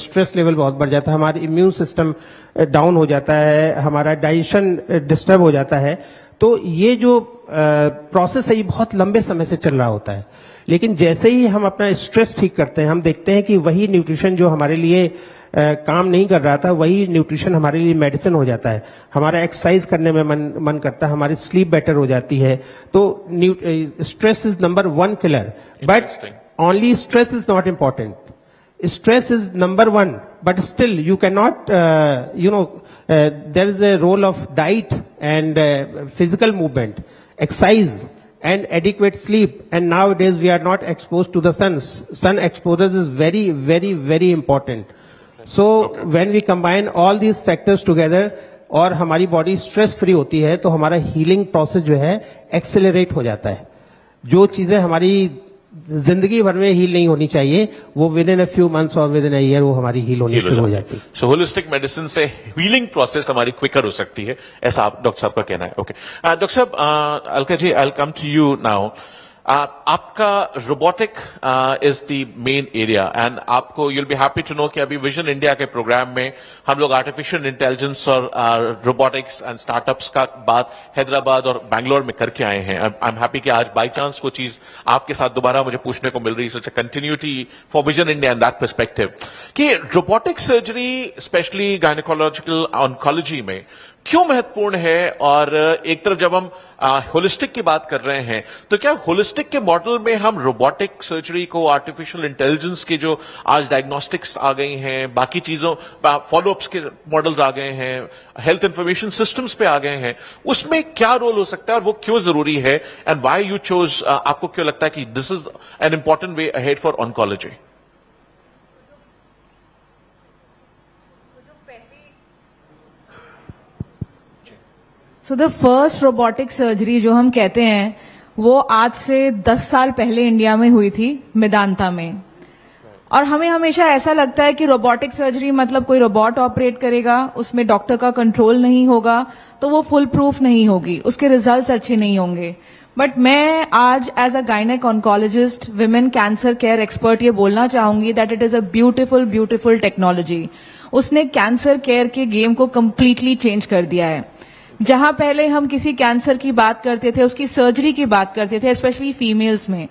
स्ट्रेस लेवल बहुत बढ़ जाता है, हमारा इम्यून सिस्टम डाउन हो जाता है, हमारा डाइजेशन डिस्टर्ब हो जाता है। तो ये जो प्रोसेस है ये बहुत लंबे समय से चल रहा होता है। लेकिन जैसे ही हम अपना स्ट्रेस ठीक करते हैं, हम देखते हैं कि वही न्यूट्रिशन जो हमारे लिए काम नहीं कर रहा था, वही न्यूट्रिशन हमारे लिए मेडिसिन हो जाता है। हमारा एक्सरसाइज करने में मन करता है, हमारी स्लीप बेटर हो जाती है। तो stress is number 1 killer, but only stress is not important. Stress is number 1, but still you cannot, there is a role of diet and physical movement, exercise and adequate sleep. And nowadays we are not exposed to the sun. Sun exposure is very, very, very important. So when we combine all these factors together और हमारी body stress free होती है तो हमारा healing process जो है accelerate हो जाता है। जो चीजें हमारी जिंदगी भर में हील नहीं होनी चाहिए, वो with in a few months और विद इन अ ईयर वो हमारी हील होनी शुरू हो जाती है। सो होलिस्टिक मेडिसिन से हीलिंग प्रोसेस हमारी क्विकर हो सकती है, ऐसा आप डॉक्टर साहब का कहना है। ओके डॉक्टर साहब, Alka ji, I come to you now. आपका robotic is the main area and आपको you'll be happy to know कि अभी विजन इंडिया के प्रोग्राम में हम लोग आर्टिफिशियल इंटेलिजेंस और रोबोटिक्स एंड स्टार्टअप्स का बात हैदराबाद और बैंगलोर में करके आए हैं। आई एम हैप्पी कि आज बाई चांस वो चीज आपके साथ दोबारा मुझे पूछने को मिल रही है। So it's a continuity for vision India in that perspective कि robotic surgery specially gynaecological oncology में क्यों महत्वपूर्ण है। और एक तरफ जब हम होलिस्टिक की बात कर रहे हैं तो क्या होलिस्टिक के मॉडल में हम रोबोटिक सर्जरी को, आर्टिफिशियल इंटेलिजेंस के जो आज डायग्नोस्टिक्स आ गई हैं, बाकी चीजों फॉलोअप्स के मॉडल्स आ गए हैं, हेल्थ इंफॉर्मेशन सिस्टम्स पे आ गए हैं, उसमें क्या रोल हो सकता है और वो क्यों जरूरी है एंड व्हाई यू चोज, आपको क्यों लगता है कि this is an important way ahead for oncology? So the first robotic surgery जो हम कहते हैं वो आज से 10 साल पहले इंडिया में हुई थी, मेदांता में। और हमें हमेशा ऐसा लगता है कि रोबोटिक सर्जरी मतलब कोई रोबोट ऑपरेट करेगा, उसमें डॉक्टर का कंट्रोल नहीं होगा, तो वो फुल प्रूफ नहीं होगी, उसके रिजल्ट्स अच्छे नहीं होंगे। बट मैं आज as a gynaec oncologist, women cancer care expert ये बोलना चाहूंगी that it is a beautiful technology. उसने कैंसर केयर के गेम को कंप्लीटली चेंज कर दिया है। जहां पहले हम किसी कैंसर की बात करते थे, उसकी सर्जरी की बात करते थे, स्पेशली फीमेल्स में,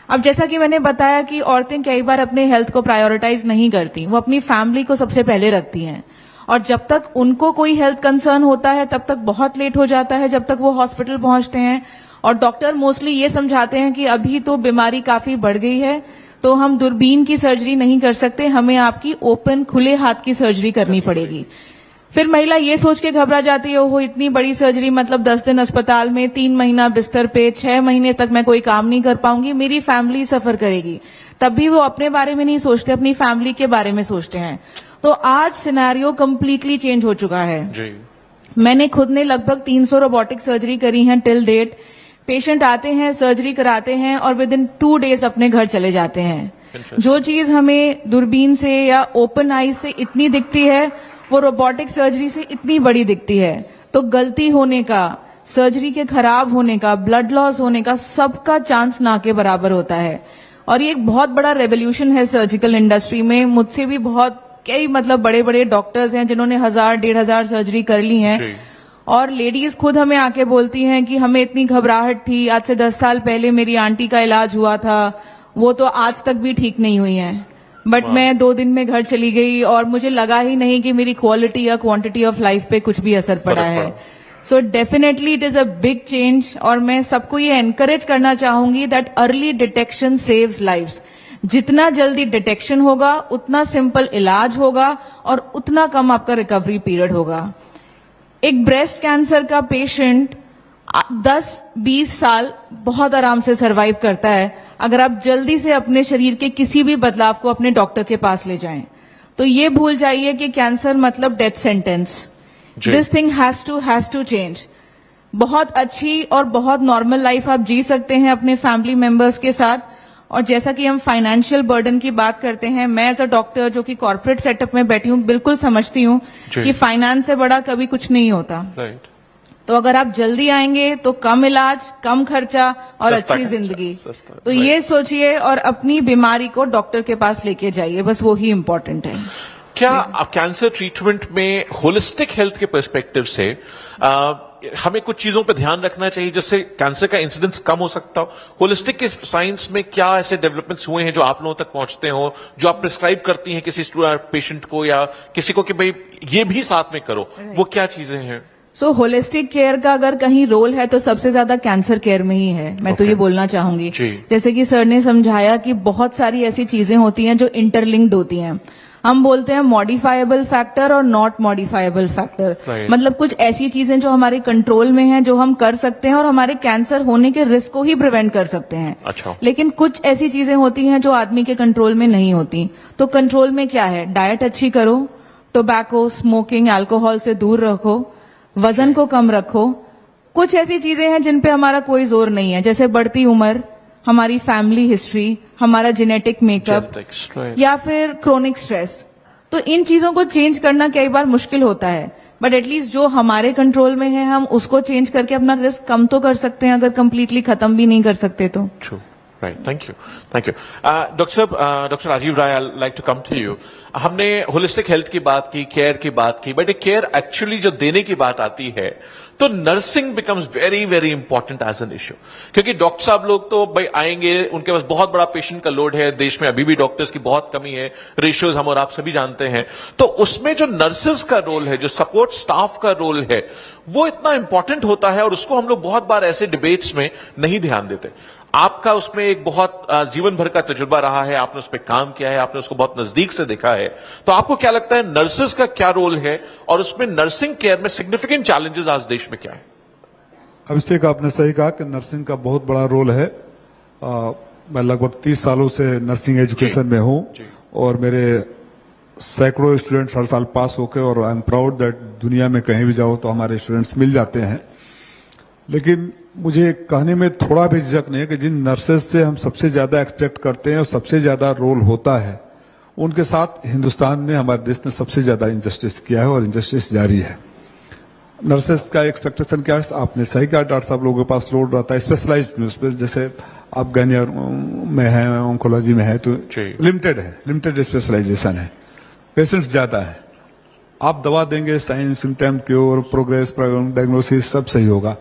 अब जैसा कि मैंने बताया कि औरतें कई बार अपने हेल्थ को प्रायोरिटाइज नहीं करती, वो अपनी फैमिली को सबसे पहले रखती हैं। और जब तक उनको कोई हेल्थ कंसर्न होता है तब तक बहुत लेट हो जाता है, जब तक वो हॉस्पिटल पहुंचते हैं। और डॉक्टर मोस्टली ये समझाते हैं कि अभी तो बीमारी काफी बढ़ गई है, तो हम दूरबीन की सर्जरी नहीं कर सकते, हमें आपकी ओपन खुले हाथ की सर्जरी करनी पड़ेगी। फिर महिला ये सोच के घबरा जाती है, ओहो इतनी बड़ी सर्जरी मतलब 10 दिन अस्पताल में, 3 महीना बिस्तर पे, 6 महीने तक मैं कोई काम नहीं कर पाऊंगी, मेरी फैमिली सफर करेगी। तब भी वो अपने बारे में नहीं सोचते, अपनी फैमिली के बारे में सोचते हैं। तो आज सिनेरियो कंप्लीटली चेंज हो चुका है जी। मैंने खुद ने लगभग 300 रोबोटिक सर्जरी करी है टिल डेट। पेशेंट आते हैं, सर्जरी कराते हैं और विद इन 2 डेज अपने घर चले जाते हैं। जो चीज हमें दूरबीन से या ओपन आईज से इतनी दिखती है, वो रोबोटिक सर्जरी से इतनी बड़ी दिखती है। तो गलती होने का, सर्जरी के खराब होने का, ब्लड लॉस होने का, सबका चांस ना के बराबर होता है। और ये एक बहुत बड़ा रेवोल्यूशन है सर्जिकल इंडस्ट्री में। मुझसे भी बहुत कई मतलब बड़े बड़े डॉक्टर्स हैं जिन्होंने 1000-1500 सर्जरी कर ली हैं। और लेडीज खुद हमें आके बोलती हैं कि हमें इतनी घबराहट थी, आज से 10 साल पहले मेरी आंटी का इलाज हुआ था, वो तो आज तक भी ठीक नहीं हुई है, बट मैं 2 दिन में घर चली गई और मुझे लगा ही नहीं कि मेरी क्वालिटी या क्वांटिटी ऑफ लाइफ पे कुछ भी असर पड़ा है। So definitely it is a big change. और मैं सबको ये एनकरेज करना चाहूंगी that early detection saves lives. जितना जल्दी डिटेक्शन होगा उतना सिंपल इलाज होगा और उतना कम आपका रिकवरी पीरियड होगा। एक ब्रेस्ट कैंसर का पेशेंट 10-20 साल बहुत आराम से सरवाइव करता है अगर आप जल्दी से अपने शरीर के किसी भी बदलाव को अपने डॉक्टर के पास ले जाएं। तो ये भूल जाइए कि कैंसर मतलब death sentence. This thing has to change. बहुत अच्छी और बहुत नॉर्मल लाइफ आप जी सकते हैं अपने फैमिली मेंबर्स के साथ। और जैसा कि हम फाइनेंशियल बर्डन की बात करते हैं, मैं एज अ डॉक्टर जो कि कॉर्पोरेट सेटअप में बैठी हूं, बिल्कुल समझती हूं कि फाइनेंस से बड़ा कभी कुछ नहीं होता। तो अगर आप जल्दी आएंगे तो कम इलाज, कम खर्चा और अच्छी जिंदगी। तो ये सोचिए और अपनी बीमारी को डॉक्टर के पास लेके जाइए, बस वो ही इम्पोर्टेंट है। क्या कैंसर ट्रीटमेंट में होलिस्टिक हेल्थ के पर्सपेक्टिव से हमें कुछ चीजों पर ध्यान रखना चाहिए जिससे कैंसर का इंसिडेंस कम हो सकता हो? होलिस्टिक के साइंस में क्या ऐसे डेवलपमेंट्स हुए हैं जो आप लोगों तक पहुंचते हो, जो आप प्रिस्क्राइब करती हैं किसी पेशेंट को या किसी को कि भाई ये भी साथ में करो, वो क्या चीजें हैं? सो होलिस्टिक केयर का अगर कहीं रोल है तो सबसे ज्यादा कैंसर केयर में ही है। मैं तो ये बोलना चाहूंगी, जैसे कि सर ने समझाया कि बहुत सारी ऐसी चीजें होती हैं जो इंटरलिंक्ड होती हैं। हम बोलते हैं मॉडिफाइबल फैक्टर और नॉट मॉडिफाइबल फैक्टर। मतलब कुछ ऐसी चीजें जो हमारे कंट्रोल में हैं, जो हम कर सकते हैं और हमारे कैंसर होने के रिस्क को ही प्रिवेंट कर सकते हैं। अच्छा। लेकिन कुछ ऐसी चीजें होती हैं जो आदमी के कंट्रोल में नहीं होती। तो कंट्रोल में क्या है? डाइट अच्छी करो, टोबैको, स्मोकिंग, अल्कोहल से दूर रखो, वजन को कम रखो। कुछ ऐसी चीजें हैं जिन पे हमारा कोई जोर नहीं है, जैसे बढ़ती उम्र, हमारी फैमिली हिस्ट्री, हमारा जेनेटिक मेकअप Genetics, right. या फिर क्रोनिक स्ट्रेस, तो इन चीजों को चेंज करना कई बार मुश्किल होता है, बट एटलीस्ट जो हमारे कंट्रोल में है हम उसको चेंज करके अपना रिस्क कम तो कर सकते हैं, अगर कंप्लीटली खत्म भी नहीं कर सकते तो। True. Right. Thank you. Thank you. Dr. Sahab, Dr. Rajiv Rai, I'd like to come to you. हमने होलिस्टिक हेल्थ की बात की, केयर की बात की, बट केयर एक्चुअली जो देने की बात आती है तो nursing becomes very very important as an issue, क्योंकि डॉक्टर साहब लोग तो भाई आएंगे, उनके पास बहुत बड़ा पेशेंट का लोड है, देश में अभी भी डॉक्टर्स की बहुत कमी है, रेशियोज हम और आप सभी जानते हैं, तो उसमें जो नर्सेज का रोल है, जो सपोर्ट स्टाफ का रोल है, वो इतना इंपॉर्टेंट होता है और उसको हम लोग बहुत बार ऐसे डिबेट्स में नहीं ध्यान देते। आपका उसमें एक बहुत जीवन भर का तजुर्बा रहा है, आपने उस पर काम किया है, आपने उसको बहुत नजदीक से देखा है, तो आपको क्या लगता है नर्सेज का क्या रोल है और उसमें नर्सिंग केयर में सिग्निफिकेंट चैलेंजेस आज देश में क्या है? अभिषेक, आपने सही कहा कि नर्सिंग का बहुत बड़ा रोल है। मैं लगभग 30 सालों से नर्सिंग एजुकेशन में हूं और मेरे सैकड़ों स्टूडेंट्स हर साल पास होकर, और आई एम प्राउड दैट दुनिया में कहीं भी जाओ तो हमारे स्टूडेंट्स मिल जाते हैं। लेकिन मुझे कहने में थोड़ा भी झिझक नहीं है कि जिन नर्सेज से हम सबसे ज्यादा एक्सपेक्ट करते हैं और सबसे ज्यादा रोल होता है, उनके साथ हिंदुस्तान ने, हमारे देश ने सबसे ज्यादा इंजस्टिस किया है और इंजस्टिस जारी है। नर्सेज का एक्सपेक्टेशन क्या है? आपने सही कहा, डॉक्टर साहब लोगों के पास लोड रहता है स्पेशलाइज्ड, जैसे आप गायनी में है, ऑन्कोलॉजी में है, तो लिमिटेड है, लिमिटेड स्पेशलाइजेशन है, पेशेंट्स ज्यादा है। आप दवा देंगे, sign, symptom, cure, progress, diagnosis सब सही होगा।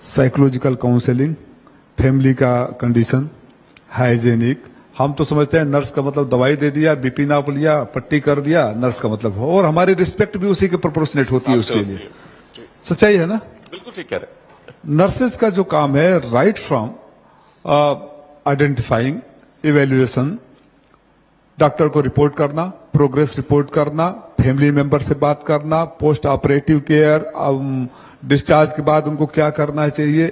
साइकोलॉजिकल काउंसलिंग, फैमिली का कंडीशन, हाइजेनिक, हम तो समझते हैं नर्स का मतलब दवाई दे दिया, बीपी नाप लिया, पट्टी कर दिया, नर्स का मतलब हो, और हमारी रिस्पेक्ट भी उसी के प्रोपोर्शनेट होती है उसके लिए। सच्चाई है ना? बिल्कुल ठीक कह रहे। नर्सेज का जो काम है, right from identifying, evaluation, doctor को रिपोर्ट करना, प्रोग्रेस रिपोर्ट करना, फैमिली मेंबर से बात करना, पोस्ट ऑपरेटिव केयर, डिस्चार्ज के बाद उनको क्या करना चाहिए,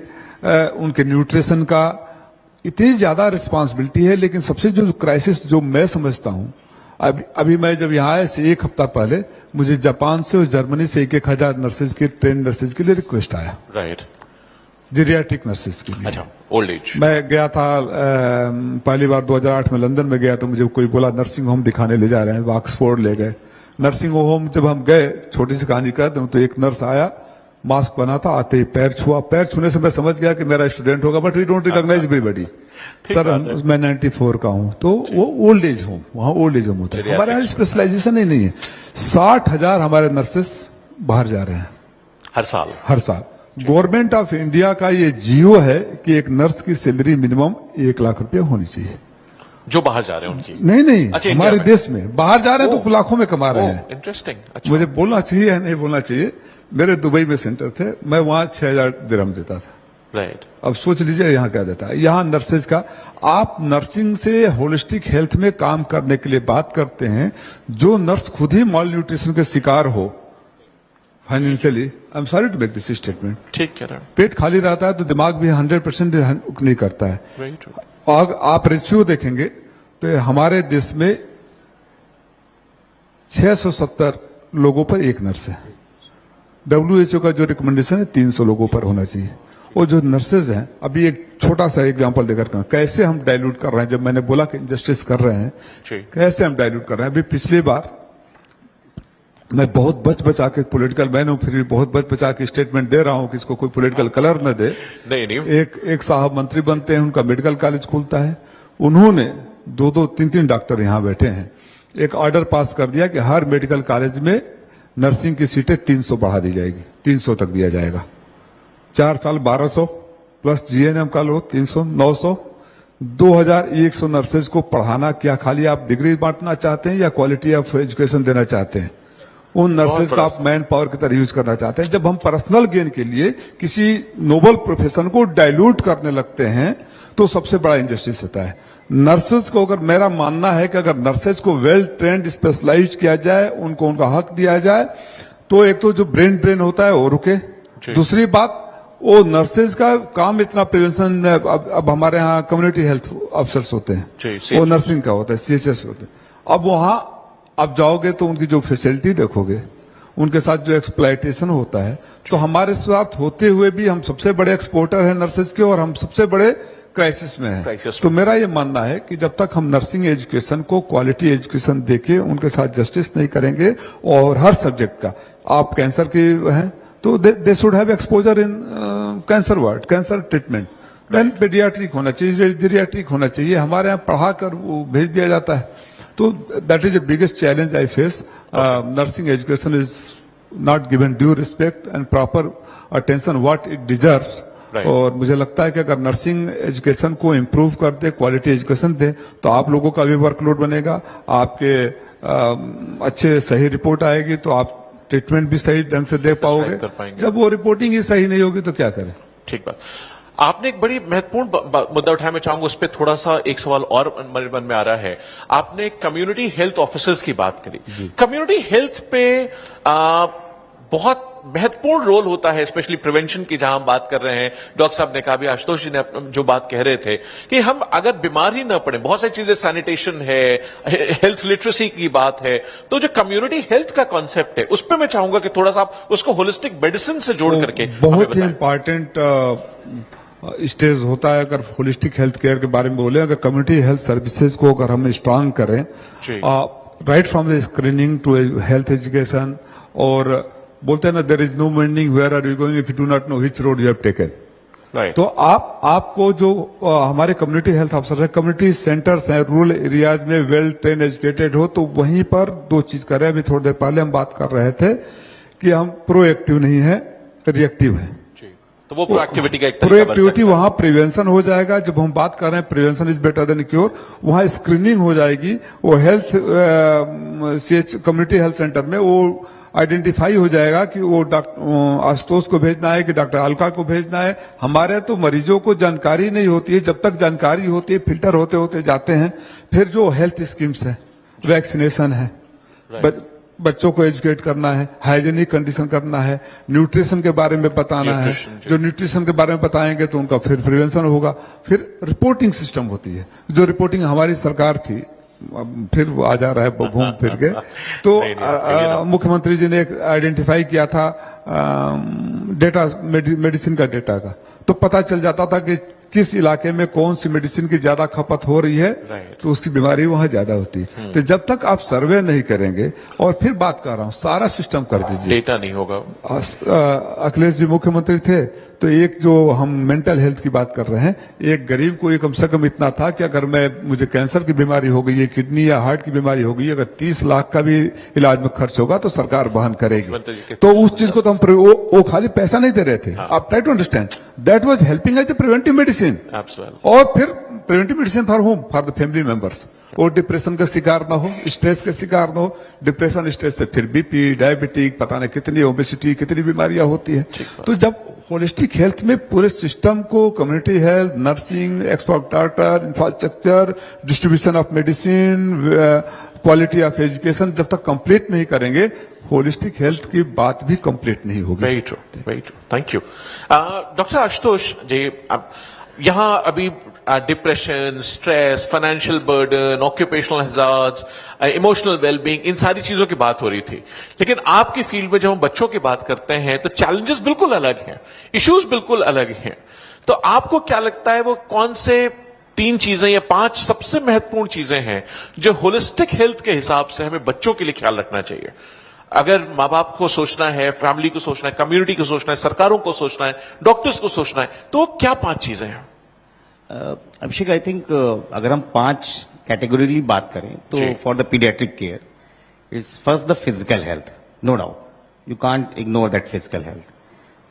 उनके न्यूट्रिशन का, इतनी ज्यादा रिस्पांसिबिलिटी है। लेकिन सबसे जो क्राइसिस जो मैं समझता हूं, अभी मैं जब यहाँ आया से 1 हफ्ता पहले मुझे जापान से और जर्मनी से 1,000 नर्सेज के, ट्रेन नर्सेज के लिए रिक्वेस्ट आया, राइट, जीरियाट्रिक नर्सेज के लिए। अच्छा, ओल्ड एज। मैं गया था पहली बार 2008 में लंदन में गया, तो मुझे कोई बोला नर्सिंग होम दिखाने ले जा रहे हैं, ऑक्सफोर्ड ले गए। नर्सिंग होम जब हम गए, छोटी सी कहानी कर दूं, तो एक नर्स आया, मास्क बना था, आते ही पैर छुआ, पैर छूने से मैं समझ गया कि मेरा स्टूडेंट होगा, but we don't recognise everybody. Sir मैं 94 का हूं, तो वो ओल्ड एज होम, वहां ओल्ड एज होम होता है, हमारे यहाँ स्पेशलाइजेशन ही नहीं है। 60,000 हमारे नर्सेस बाहर जा रहे हैं हर साल, हर साल। गवर्नमेंट ऑफ इंडिया का ये जियो है कि एक नर्स की सैलरी मिनिमम 1 लाख रुपया होनी चाहिए। जो बाहर जा रहे हैं उनकी? नहीं, अच्छा, हमारे देश में बाहर जा रहे हैं तो लाखों में कमा रहे हैं। इंटरेस्टिंग। अच्छा। मुझे बोलना चाहिए या नहीं बोलना चाहिए? मेरे दुबई में सेंटर थे, मैं वहां 6,000 दिरहम देता था, राइट। अब सोच लीजिए यहाँ क्या देता है। यहाँ नर्सेज का, आप नर्सिंग से होलिस्टिक हेल्थ में काम करने के लिए बात करते हैं, जो नर्स खुद ही माल न्यूट्रिशन के शिकार हो financially, I am sorry to make this statement, ठीक कह रहे हैं, पेट खाली रहता है तो दिमाग भी 100% नहीं करता है। Very true. और आप रेशियो देखेंगे तो हमारे देश में 670 लोगों पर एक नर्स है। WHO का जो रिकमेंडेशन है 300 लोगों पर होना चाहिए। और जो नर्सेज हैं, अभी एक छोटा सा एग्जांपल देकर कैसे हम डाइल्यूट कर रहे हैं, जब मैंने बोला कि इंजस्टिस कर रहे हैं, कैसे हम डाइल्यूट कर रहे हैं। अभी पिछली बार मैं बहुत बचा के, पॉलिटिकल मैन हूं, फिर भी बहुत बचा के स्टेटमेंट दे रहा हूं कि इसको कोई पॉलिटिकल कलर न दे। नहीं। एक साहब मंत्री बनते हैं, उनका मेडिकल कॉलेज खुलता है, उन्होंने 2-2, 3-3 डॉक्टर यहां बैठे हैं, एक ऑर्डर पास कर दिया कि हर मेडिकल कॉलेज में नर्सिंग की सीटें 300 बढ़ा दी जाएगी, 300 तक दिया जाएगा। 4 साल 1200 प्लस जीएनएम का लो 300, 900, 2100 नर्सेज को पढ़ाना। क्या खाली आप डिग्री बांटना चाहते हैं या क्वालिटी ऑफ एजुकेशन देना चाहते हैं? उन नर्सेज का आप मैन पावर की तरह यूज करना चाहते हैं। जब हम पर्सनल गेन के लिए किसी नोबल प्रोफेशन को डाइल्यूट करने लगते हैं तो सबसे बड़ा इंजस्टिस होता है। नर्सेज को, अगर मेरा मानना है कि अगर नर्सेज को वेल ट्रेंड स्पेशलाइज्ड किया जाए, उनको उनका हक दिया जाए, तो एक तो जो ब्रेन ड्रेन होता है वो रुके। दूसरी बात, वो नर्सेज का काम इतना प्रिवेंशन, अब हमारे यहाँ कम्युनिटी हेल्थ अफसर्स होते हैं, वो नर्सिंग का होता है, CHS होते हैं। अब वहां आप जाओगे तो उनकी जो फैसिलिटी देखोगे, उनके साथ जो एक्सप्लॉयटेशन होता है, तो हमारे साथ होते हुए भी हम सबसे बड़े एक्सपोर्टर हैं नर्सेज के, और हम सबसे बड़े क्राइसिस में है। क्राइसिस तो मेरा ये मानना है कि जब तक हम नर्सिंग एजुकेशन को क्वालिटी एजुकेशन देके उनके साथ जस्टिस नहीं करेंगे, और हर सब्जेक्ट का, आप कैंसर की हैं तो they should have exposure in cancer ward, cancer treatment, then paediatric होना चाहिए, जीरियाट्रिक होना चाहिए। हमारे यहाँ पढ़ाकर वो भेज दिया जाता है। तो that is the biggest challenge I face. Nursing education is not given due respect and proper attention what it deserves. Right. और मुझे लगता है कि अगर नर्सिंग एजुकेशन को इम्प्रूव कर दे, क्वालिटी एजुकेशन दे, तो आप लोगों का भी वर्कलोड बनेगा, आपके अच्छे सही रिपोर्ट आएगी, तो आप ट्रीटमेंट भी सही ढंग से दे पाओगे। कर पाएंगे। जब वो रिपोर्टिंग ही सही नहीं होगी तो क्या करें। ठीक बात। आपने एक बड़ी महत्वपूर्ण मुद्दा उठाया, मैं चाहूंगा उस पर थोड़ा सा एक सवाल और मेरे मन में आ रहा है। आपने कम्युनिटी हेल्थ ऑफिसर्स की बात करी। कम्युनिटी हेल्थ पे बहुत महत्वपूर्ण रोल होता है, स्पेशली प्रिवेंशन की, जहां हम बात कर रहे हैं। डॉक्टर साहब ने कहा भी, आशुतोष जी ने जो बात कह रहे थे कि हम अगर बीमार ही ना पड़े, बहुत सारी चीजें, सैनिटेशन है, हेल्थ लिटरेसी की बात है, तो जो कम्युनिटी हेल्थ का कॉन्सेप्ट है, उस पर मैं चाहूंगा कि थोड़ा सा आप उसको होलिस्टिक मेडिसिन से जोड़ करके बहुत ही इम्पोर्टेंट स्टेज होता है। अगर होलिस्टिक हेल्थ केयर के बारे में बोले, अगर कम्युनिटी हेल्थ सर्विसेज को अगर हम स्ट्रांग करें, right from the screening to health education, और बोलते हैं ना, there is no meaning where are you going if you do not know which road you have taken. Right. तो आपको जो हमारे कम्युनिटी हेल्थ अफसर है, कम्युनिटी सेंटर्स हैं, रूरल एरियाज में वेल ट्रेन एजुकेटेड हो, तो वहीं पर दो चीज कर रहे हैं। अभी थोड़ी देर पहले हम बात कर रहे थे कि हम प्रोएक्टिव नहीं है, रिएक्टिव है। तो वो प्रोएक्टिविटी का एक तरीका बन प्रोएक्टिविटी, सकता है। वहां प्रिवेंशन हो जाएगा। जब हम बात कर रहे हैं prevention is better than cure, वहां स्क्रीनिंग हो जाएगी। वो हेल्थ कम्युनिटी हेल्थ सेंटर में वो आइडेंटिफाई हो जाएगा कि वो डॉक्टर आशुतोष को भेजना है कि डॉक्टर अलका को भेजना है। हमारे तो मरीजों को जानकारी नहीं होती है। जब तक जानकारी होती है, फिल्टर होते होते जाते हैं। फिर जो हेल्थ स्कीम्स है, वैक्सीनेशन है, बच्चों को एजुकेट करना है, हाइजीनिक कंडीशन करना है, न्यूट्रिशन के बारे में बताना है। जो न्यूट्रिशन के बारे में बताएंगे तो उनका फिर प्रिवेंशन होगा। फिर रिपोर्टिंग सिस्टम होती है, जो रिपोर्टिंग हमारी सरकार थी, फिर वो आ जा रहा है घूम फिर के। तो मुख्यमंत्री जी ने एक आइडेंटिफाई किया था डेटा, मेडिसिन का डेटा का, तो पता चल जाता था कि किस इलाके में कौन सी मेडिसिन की ज्यादा खपत हो रही है, तो उसकी बीमारी वहां ज्यादा होती है। तो जब तक आप सर्वे नहीं करेंगे, और फिर बात कर रहा हूं, सारा सिस्टम कर दीजिए, डेटा नहीं होगा। अखिलेश जी मुख्यमंत्री थे, तो एक जो हम मेंटल हेल्थ की बात कर रहे हैं, एक गरीब को ये कम से कम इतना था कि अगर मुझे कैंसर की बीमारी हो गई है, किडनी या हार्ट की बीमारी हो गई, अगर 30 लाख का भी इलाज में खर्च होगा तो सरकार वहन करेगी। तो उस चीज को तो हम वो खाली पैसा नहीं दे रहे थे। आप try to understand, that was helping as a preventive medicine. और फिर preventive medicine for home, for the family members. वो डिप्रेशन का शिकार ना हो, स्ट्रेस का शिकार ना हो। डिप्रेशन, स्ट्रेस से फिर बीपी, डायबिटिक, पता नहीं कितनी ओबेसिटी, कितनी बीमारियां होती है। तो जब होलिस्टिक हेल्थ में पूरे सिस्टम को, community health, nursing, expert doctor, infrastructure, distribution of medicine, quality of education, जब तक कंप्लीट नहीं करेंगे, होलिस्टिक हेल्थ की बात भी कंप्लीट नहीं होगी। Very true, very true, thank you. Doctor Ashutosh ji, यहां अभी depression, stress, financial burden, occupational hazards, emotional wellbeing, इन सारी चीजों की बात हो रही थी। लेकिन आपकी फील्ड में जब हम बच्चों की बात करते हैं तो चैलेंजेस बिल्कुल अलग हैं, इश्यूज बिल्कुल अलग हैं। तो आपको क्या लगता है, वो कौन से 3 चीजें या 5 सबसे महत्वपूर्ण चीजें हैं जो होलिस्टिक हेल्थ के हिसाब से हमें बच्चों के लिए ख्याल रखना चाहिए? अगर माँ बाप को सोचना है, फैमिली को सोचना है, कम्युनिटी को सोचना है, सरकारों को सोचना है, डॉक्टर्स को सोचना है, तो क्या 5 चीजें हैं? अभिषेक, आई थिंक अगर हम 5 कैटेगरीली बात करें तो for the paediatric care it's first the physical health, no doubt, you can't ignore that physical health.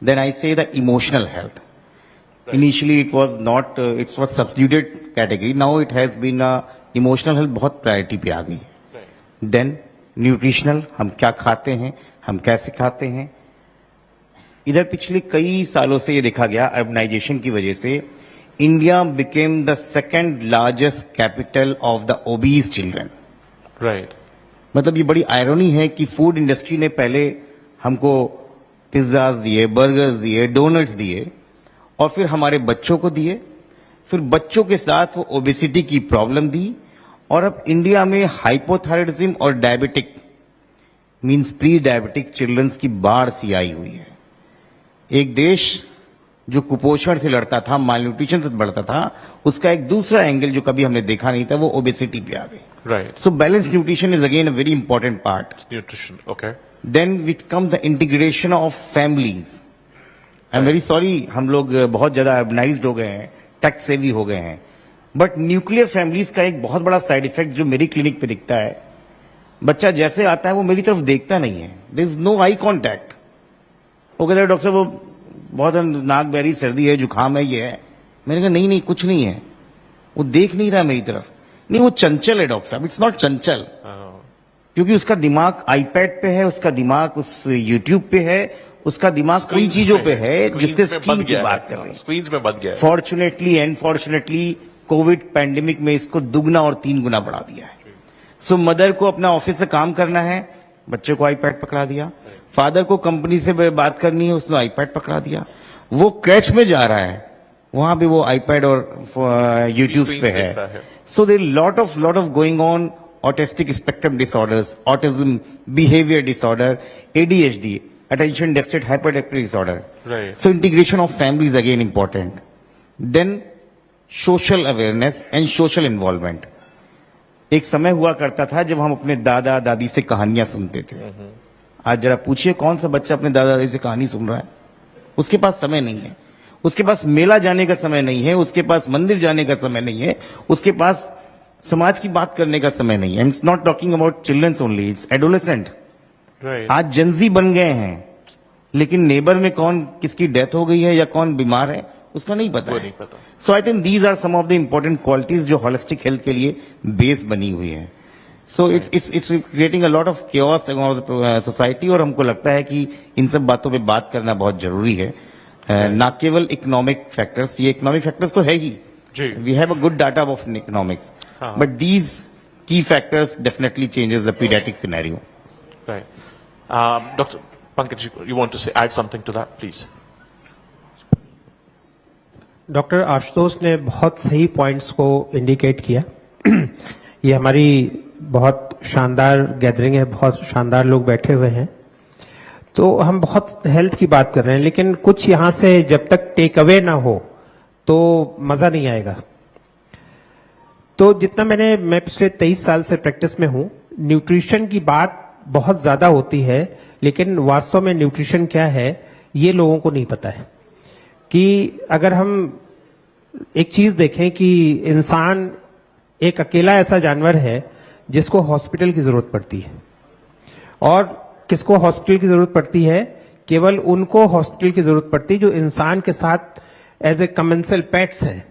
Then I say the emotional health. Initially it was not, it was substituted category. Now it has been emotional health बहुत priority पे आ गई है. Then nutritional, हम क्या खाते हैं, हम कैसे खाते हैं. इधर पिछले कई सालों से ये देखा गया, अर्बनाइजेशन की वजह से India became the second largest capital of the obese children. Right. मतलब ये बड़ी आयरनी है कि फूड इंडस्ट्री ने पहले हमको पिज्जाज दिए, बर्गर्स दिए, डोनट्स दिए, और फिर हमारे बच्चों को दिए, फिर बच्चों के साथ वो ओबेसिटी की प्रॉब्लम दी, और अब इंडिया में हाइपोथायराइडिज्म और diabetic means pre diabetic childrens की बाढ़ सी आई हुई है. एक देश जो कुपोषण से लड़ता था, मालन्यूट्रिशन से लड़ता था, उसका एक दूसरा एंगल जो कभी हमने देखा नहीं था, वो ओबेसिटी पे आ गई. Right. So balanced nutrition is again a very important part. Nutrition. Okay. Then with comes the integration of families. I'm very sorry, हम लोग बहुत ज्यादा अर्बनाइज्ड हो गए हैं, टैक्स सेवी हो गए हैं, बट न्यूक्लियर फैमिलीज का एक बहुत बड़ा साइड इफेक्ट जो मेरी क्लिनिक पे दिखता है, बच्चा जैसे आता है वो मेरी तरफ देखता नहीं है. There is no eye contact. वो कहता है डॉक्टर साहब वो बहुत नाक बहरी, सर्दी है, जुकाम है, ये है. मैंने कहा नहीं नहीं कुछ नहीं है. वो देख नहीं रहा मेरी तरफ. नहीं वो चंचल है डॉक्टर साहब, इट्स नॉट चंचल, क्योंकि उसका दिमाग आईपैड पे है, उसका दिमाग उस यूट्यूब पे है, उसका दिमाग उन चीजों पे है जिसके स्कीम की बात कर रहे हैं. स्क्रीन में बच गया. फॉर्चुनेटली अनफॉर्चुनेटली कोविड पैंडेमिक में इसको दुगना और 3 गुना बढ़ा दिया है. सो मदर को अपना ऑफिस से काम करना है, बच्चे को आईपैड पकड़ा दिया. फादर को कंपनी से बात करनी है, उसने आईपैड पकड़ा दिया. वो क्रैच में जा रहा है, वहां भी वो आईपैड और यूट्यूब पे है. So there lot of going on. Autistic spectrum disorders, autism, behaviour disorder, ADHD, attention deficit hyperactivity disorder. Right. So integration of family is again important. Then social awareness and social involvement. एक समय हुआ करता था जब हम अपने दादा दादी से कहानियां सुनते थे. आज जरा पूछिए कौन सा बच्चा अपने दादा दादी से कहानी सुन रहा है? उसके पास समय नहीं है, उसके पास मेला जाने का समय नहीं है, उसके पास मंदिर जाने का समय नहीं है, उसके पास समाज की बात करने का समय नहीं है. It's not talking about children only, it's adolescent. Right. आज जनजी बन गए हैं, लेकिन नेबर में कौन किसकी डेथ हो गई है या कौन बीमार है उसका नहीं पता. So I think these are some of the important qualities जो होलिस्टिक हेल्थ के लिए बेस बनी हुई है. So it's creating a lot of chaos in society. और हमको लगता है कि इन सब बातों पे बात करना बहुत जरूरी है. ना केवल इकोनॉमिक फैक्टर्स, ये इकोनॉमिक फैक्टर्स तो है ही, we have a good data of economics, but these key factors definitely changes the paediatric scenario. Right. Dr. Pankaj, you want to add something to that, please? Doctor Ashutosh ने बहुत सही points को indicate किया. ये हमारी बहुत शानदार गैदरिंग है, बहुत शानदार लोग बैठे हुए हैं, तो हम बहुत हेल्थ की बात कर रहे हैं, लेकिन कुछ यहां से जब तक टेक अवे ना हो तो मजा नहीं आएगा. तो जितना मैं पिछले 23 साल से प्रैक्टिस में हूं, न्यूट्रिशन की बात बहुत ज्यादा होती है, लेकिन वास्तव में न्यूट्रिशन क्या है ये लोगों को नहीं पता है. कि अगर हम एक चीज देखें कि इंसान एक अकेला ऐसा जानवर है जिसको हॉस्पिटल की जरूरत पड़ती है. और किसको हॉस्पिटल की जरूरत पड़ती है? केवल उनको हॉस्पिटल की जरूरत पड़ती है जो इंसान के साथ एज ए कमेंसल पेट्स हैं.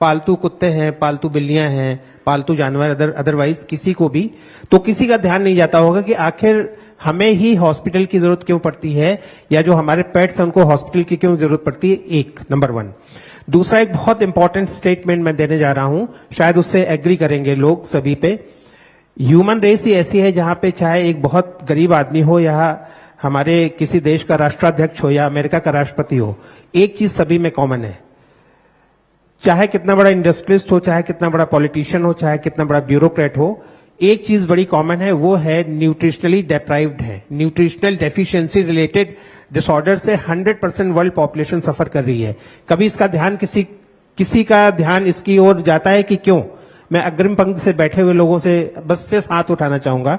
पालतू कुत्ते हैं, पालतू बिल्लियां हैं, पालतू जानवर, अदरवाइज किसी को भी, तो किसी का ध्यान नहीं जाता होगा कि आखिर हमें ही हॉस्पिटल की जरूरत क्यों पड़ती है, या जो हमारे पेट्स हैं उनको हॉस्पिटल की क्यों जरूरत पड़ती है. एक नंबर 1. दूसरा, एक बहुत इंपॉर्टेंट स्टेटमेंट मैं देने जा रहा हूं, शायद उससे एग्री करेंगे लोग सभी पे. ह्यूमन रेस ही ऐसी है जहां पे चाहे एक बहुत गरीब आदमी हो या हमारे किसी देश का राष्ट्राध्यक्ष हो या अमेरिका का राष्ट्रपति हो, एक चीज सभी में कॉमन है. चाहे कितना बड़ा इंडस्ट्रियलिस्ट हो, चाहे कितना बड़ा पॉलिटिशियन हो, चाहे कितना बड़ा ब्यूरोक्रेट हो, एक चीज बड़ी कॉमन है, वो है न्यूट्रिशनली डेप्राइव्ड है. न्यूट्रिशनल डेफिशिएंसी रिलेटेड डिसऑर्डर से 100% वर्ल्ड पॉपुलेशन सफर कर रही है. कभी इसका ध्यान किसी का ध्यान इसकी ओर जाता है कि क्यों? मैं अग्रिम पंक्ति से बैठे हुए लोगों से बस सिर्फ हाथ उठाना चाहूंगा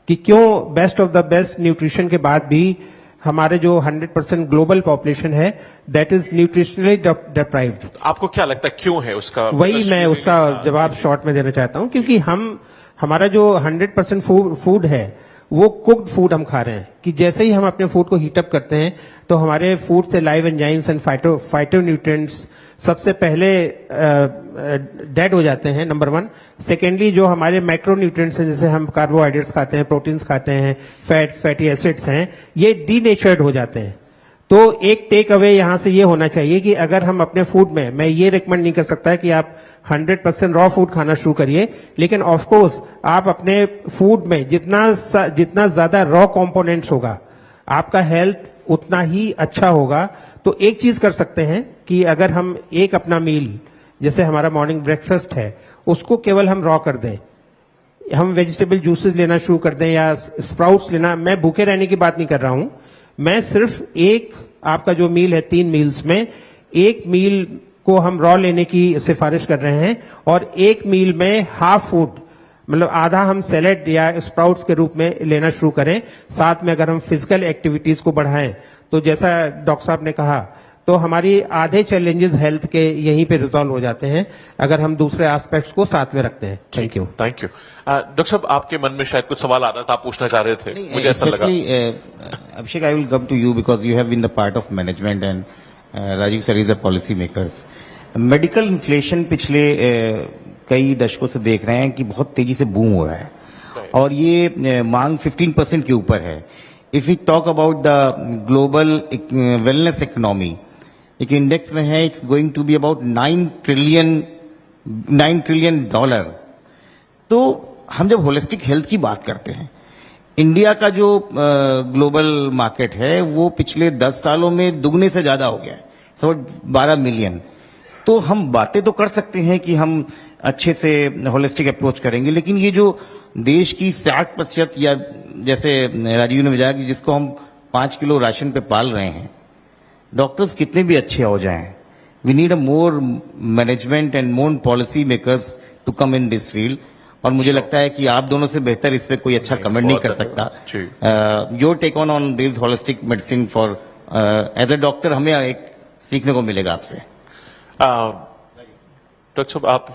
कि क्यों best of the best nutrition के बाद भी हमारे जो 100% ग्लोबल पॉपुलेशन है दैट इज न्यूट्रिशनली डेप्राइव्ड. आपको क्या लगता है क्यों है उसका? वही मैं उसका जवाब शॉर्ट में देना चाहता हूं, क्योंकि हमारा जो 100% फूड है वो कुक्ड फूड हम खा रहे हैं. कि जैसे ही हम अपने फूड को हीटअप करते हैं तो हमारे फूड से लाइव एंजाइम्स एंड फाइटोन्यूट्रिएंट्स सबसे पहले डेड हो जाते हैं, नंबर 1. सेकेंडली, जो हमारे माइक्रोन्यूट्रिएंट्स हैं, जैसे हम कार्बोहाइड्रेट्स खाते हैं, प्रोटीन्स खाते हैं, फैट्स, फैटी एसिड्स हैं, ये डीनेचर्ड हो जाते हैं. तो एक टेक अवे यहां से ये होना चाहिए कि अगर हम अपने फूड में, मैं ये रिकमेंड नहीं कर सकता कि आप 100% रॉ फूड खाना शुरू करिए, लेकिन ऑफ कोर्स आप अपने फूड में जितना ज्यादा रॉ कंपोनेंट्स होगा आपका हेल्थ उतना ही अच्छा होगा. तो एक चीज कर सकते हैं कि अगर हम एक अपना मील, जैसे हमारा मॉर्निंग ब्रेकफास्ट है, उसको केवल हम रॉ कर दें, हम वेजिटेबल जूसेस लेना शुरू कर दें या स्प्राउट्स लेना. मैं भूखे रहने की बात नहीं कर रहा हूं, मैं सिर्फ एक आपका जो मील है 3 मील्स में, एक मील को हम रॉ लेने की सिफारिश कर रहे हैं और एक मील में हाफ फूड मतलब आधा हम सैलेड या स्प्राउट्स के रूप में लेना शुरू करें। साथ में अगर हम फिजिकल एक्टिविटीज को बढ़ाएं तो जैसा डॉक्टर साहब ने कहा तो हमारी आधे चैलेंजेस हेल्थ के यहीं पे रिजॉल्व हो जाते हैं अगर हम दूसरे एस्पेक्ट्स को साथ में रखते हैं। Thank you. Thank you. Doctor साहब, आपके मन में शायद कुछ सवाल आ रहा था, आप पूछना चाह रहे थे, मुझे ऐसा लगा। Abhishek, I will come to you because you have been the part of management and Rajiv sir is the policy makers. Medical inflation पिछले कई दशकों से देख रहे हैं कि बहुत तेजी से बूम हो रहा है और ये मांग 15% के ऊपर है। If we talk about the global wellness economy, एक इंडेक्स में है, it's going to be about 9 trillion dollar. तो हम जब होलिस्टिक हेल्थ की बात करते हैं, इंडिया का जो ग्लोबल मार्केट है वो पिछले 10 सालों में दुगने से ज्यादा हो गया है, 12 मिलियन। तो हम बातें तो कर सकते हैं कि हम अच्छे से होलिस्टिक अप्रोच करेंगे, लेकिन ये जो देश की 60% या जैसे राजीव ने बताया कि जिसको हम 5 किलो राशन पे पाल रहे हैं, डॉक्टर्स कितने भी अच्छे हो जाएं, we need a more management and more policy makers to come in this field. और मुझे लगता है कि आप दोनों से बेहतर इस पे कोई अच्छा कमेंट नहीं कर सकता। Your take on this holistic medicine for as a doctor हमें एक सीखने को मिलेगा आपसे। डॉक्टर साहब, आप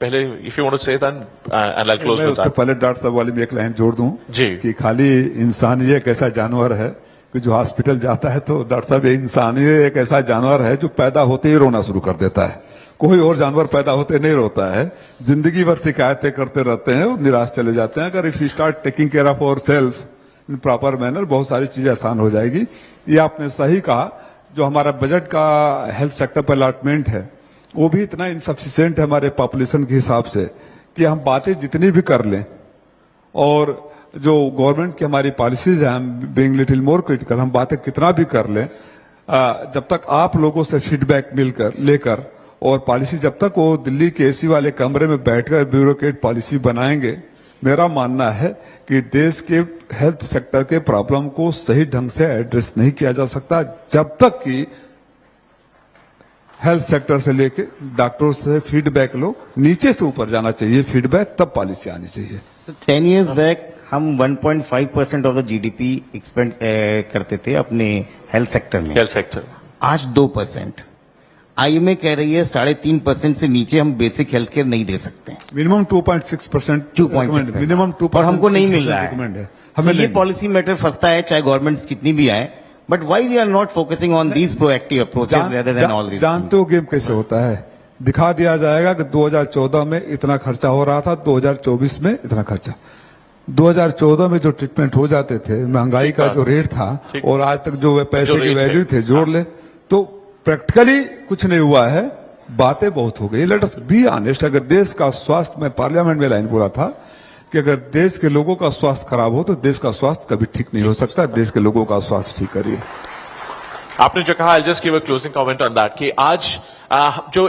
पहले इफ यू वांट टू से देन एंड आई क्लोज मैं विद उसके पहले डॉक्टर साहब वाली में एक लाइन जोड़ दूं जी। कि खाली इंसान ही एक ऐसा जानवर है कि जो हॉस्पिटल जाता है तो डॉक्टर साहब इंसान ही एक ऐसा जानवर है जो पैदा होते ही रोना शुरू कर देता है। कोई और जानवर पैदा होते नहीं रोता है, जिंदगी भर शिकायतें करते रहते हैं और निराश चले जाते हैं। अगर if you start taking care of our self in proper manner, बहुत सारी चीजें आसान हो जाएगी। ये आपने सही कहा, जो हमारा बजट का हेल्थ सेक्टर पर अलॉटमेंट है वो भी इतना इनसफिशिएंट है हमारे पॉपुलेशन के हिसाब से कि हम बातें जितनी भी कर लें और जो गवर्नमेंट की हमारी पॉलिसीज है, हम बीइंग लिटिल मोर क्रिटिकल, हम बातें कितना भी कर लें, जब तक आप लोगों से फीडबैक मिलकर लेकर और पॉलिसी जब तक वो दिल्ली के एसी वाले कमरे में बैठकर ब्यूरोक्रेट पॉलिसी बनाएंगे, मेरा मानना है कि देश के हेल्थ सेक्टर के प्रॉब्लम को सही ढंग से एड्रेस नहीं किया जा सकता जब तक कि हेल्थ सेक्टर से लेके डॉक्टरों से फीडबैक लो। नीचे से ऊपर जाना चाहिए फीडबैक, तब पॉलिसी आनी चाहिए। 10 years बैक हम 1.5% ऑफ द जीडीपी एक्सपेंड करते थे अपने हेल्थ सेक्टर में। हेल्थ सेक्टर आज 2%। आईएमए कह रही है 3.5% से नीचे हम बेसिक हेल्थ केयर नहीं दे सकते। मिनिमम 2.6%, 2.6 मिनिमम 2%, और हमको नहीं मिल रहा है। हमें ये पॉलिसी मैटर फंसता है, चाहे गवर्नमेंट्स कितनी भी आए। But why we are not focusing on these proactive approaches rather than all this. जानते हो गेम कैसे होता है? दिखा दिया जाएगा कि 2014 में इतना खर्चा हो रहा था, 2024 में इतना खर्चा। 2014 में जो ट्रीटमेंट हो जाते थे, महंगाई का जो रेट था और आज तक जो पैसे की वैल्यू थे, जोड़ ले तो प्रैक्टिकली कुछ नहीं हुआ है, बातें बहुत हो गई। Late us be honest. अगर देश का स्वास्थ्य, मैं पार्लियामेंट में लाइन बोला था कि अगर देश के लोगों का स्वास्थ्य खराब हो तो देश का स्वास्थ्य कभी ठीक नहीं हो सकता। देश के लोगों का स्वास्थ्य ठीक करिए। आपने जो कहा, I just give a closing comment on that कि आज जो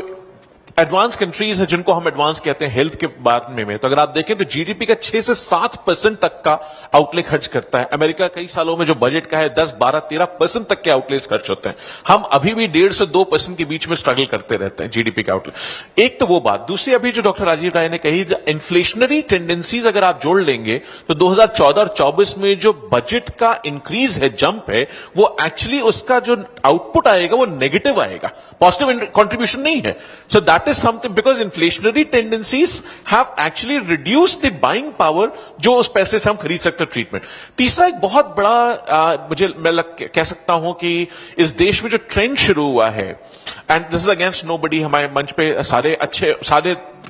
एडवांस कंट्रीज है जिनको हम एडवांस कहते हैं हेल्थ के बारे में, तो अगर आप देखें तो जीडीपी का 6 से 7% तक का आउटले खर्च करता है। अमेरिका कई सालों में जो बजट का है 10, 12, 13% तक के आउटलेस खर्च होते हैं। हम अभी भी 1.5 से 2% के बीच में स्ट्रगल करते रहते हैं जीडीपी का आउटले। एक तो वो बात। दूसरी, अभी जो डॉक्टर राजीव राय ने कही, इन्फ्लेशनरी टेंडेंसीज अगर आप जोड़ लेंगे तो 2014 और 24 में जो बजट का इंक्रीज है, जंप है, वो एक्चुअली उसका जो आउटपुट आएगा वो नेगेटिव आएगा, पॉजिटिव कंट्रीब्यूशन नहीं है। So that is something because inflationary tendencies have actually reduced the buying power जो उस पैसे से हम खरीद सकते हैं ट्रीटमेंट। तीसरा, एक बहुत बड़ा मैं कह सकता हूं कि इस देश में जो ट्रेंड शुरू हुआ है, and this is against nobody, हमारे मंच पे सारे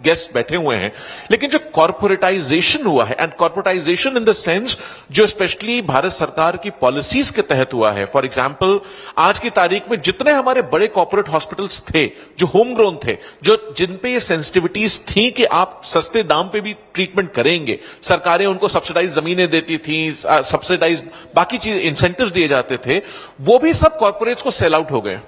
गेस्ट बैठे हुए हैं, लेकिन जो कॉर्पोरेटाइजेशन हुआ है, and corporatisation in the sense जो स्पेशली भारत सरकार की पॉलिसीज के तहत हुआ है। फॉर एग्जांपल, आज की तारीख में जितने हमारे बड़े कॉर्पोरेट हॉस्पिटल्स थे जो होम ग्रोन थे, जो जिन पे ये सेंसिटिविटीज थी कि आप सस्ते दाम पे भी ट्रीटमेंट करेंगे, सरकारें उनको सब्सिडाइज जमीनें देती थी, सब्सिडाइज बाकी चीज इंसेंटिव्स दिए जाते थे, वो भी सब कॉर्पोरेट्स को सेल आउट हो गए।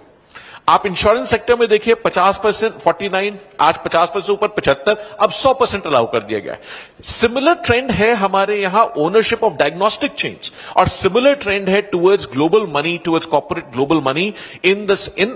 आप इंश्योरेंस सेक्टर में देखिए 50%, 49, आज 50% से ऊपर 75, अब 100% अलाउ कर दिया गया है। सिमिलर ट्रेंड है हमारे यहां ओनरशिप ऑफ डायग्नोस्टिक चेन्स, और सिमिलर ट्रेंड है towards global money, towards corporate global money in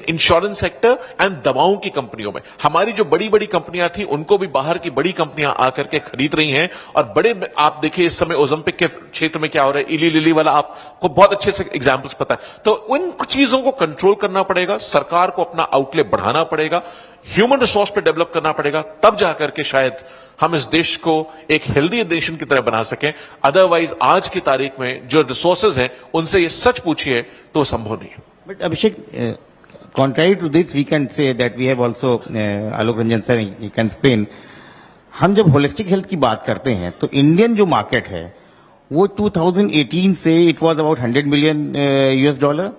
insurance sector and दवाओं की कंपनियों में। हमारी जो बड़ी बड़ी कंपनियां थी उनको भी बाहर की बड़ी कंपनियां आकर के खरीद रही हैं, और बड़े आप देखिए इस समय ओलंपिक के क्षेत्र में क्या हो रहा है, इली लिली वाला आपको बहुत अच्छे से एग्जांपल्स पता है। तो उन चीजों को कंट्रोल करना पड़ेगा, सरकार को अपना आउटले बढ़ाना पड़ेगा, ह्यूमन रिसोर्स पे डेवलप करना पड़ेगा, तब जाकर के शायद हम इस देश को एक हेल्दी नेशन की तरह बना सकें। अदरवाइज आज की तारीख में जो रिसोर्सेज हैं उनसे ये सच पूछिए तो संभव नहीं है। But Abhishek, contrary to this, we can say that we have also, Alok Ranjan sir, you can explain. हम जब होलिस्टिक हेल्थ की बात करते हैं तो इंडियन जो मार्केट है वो 2018 से it was about $100 million US.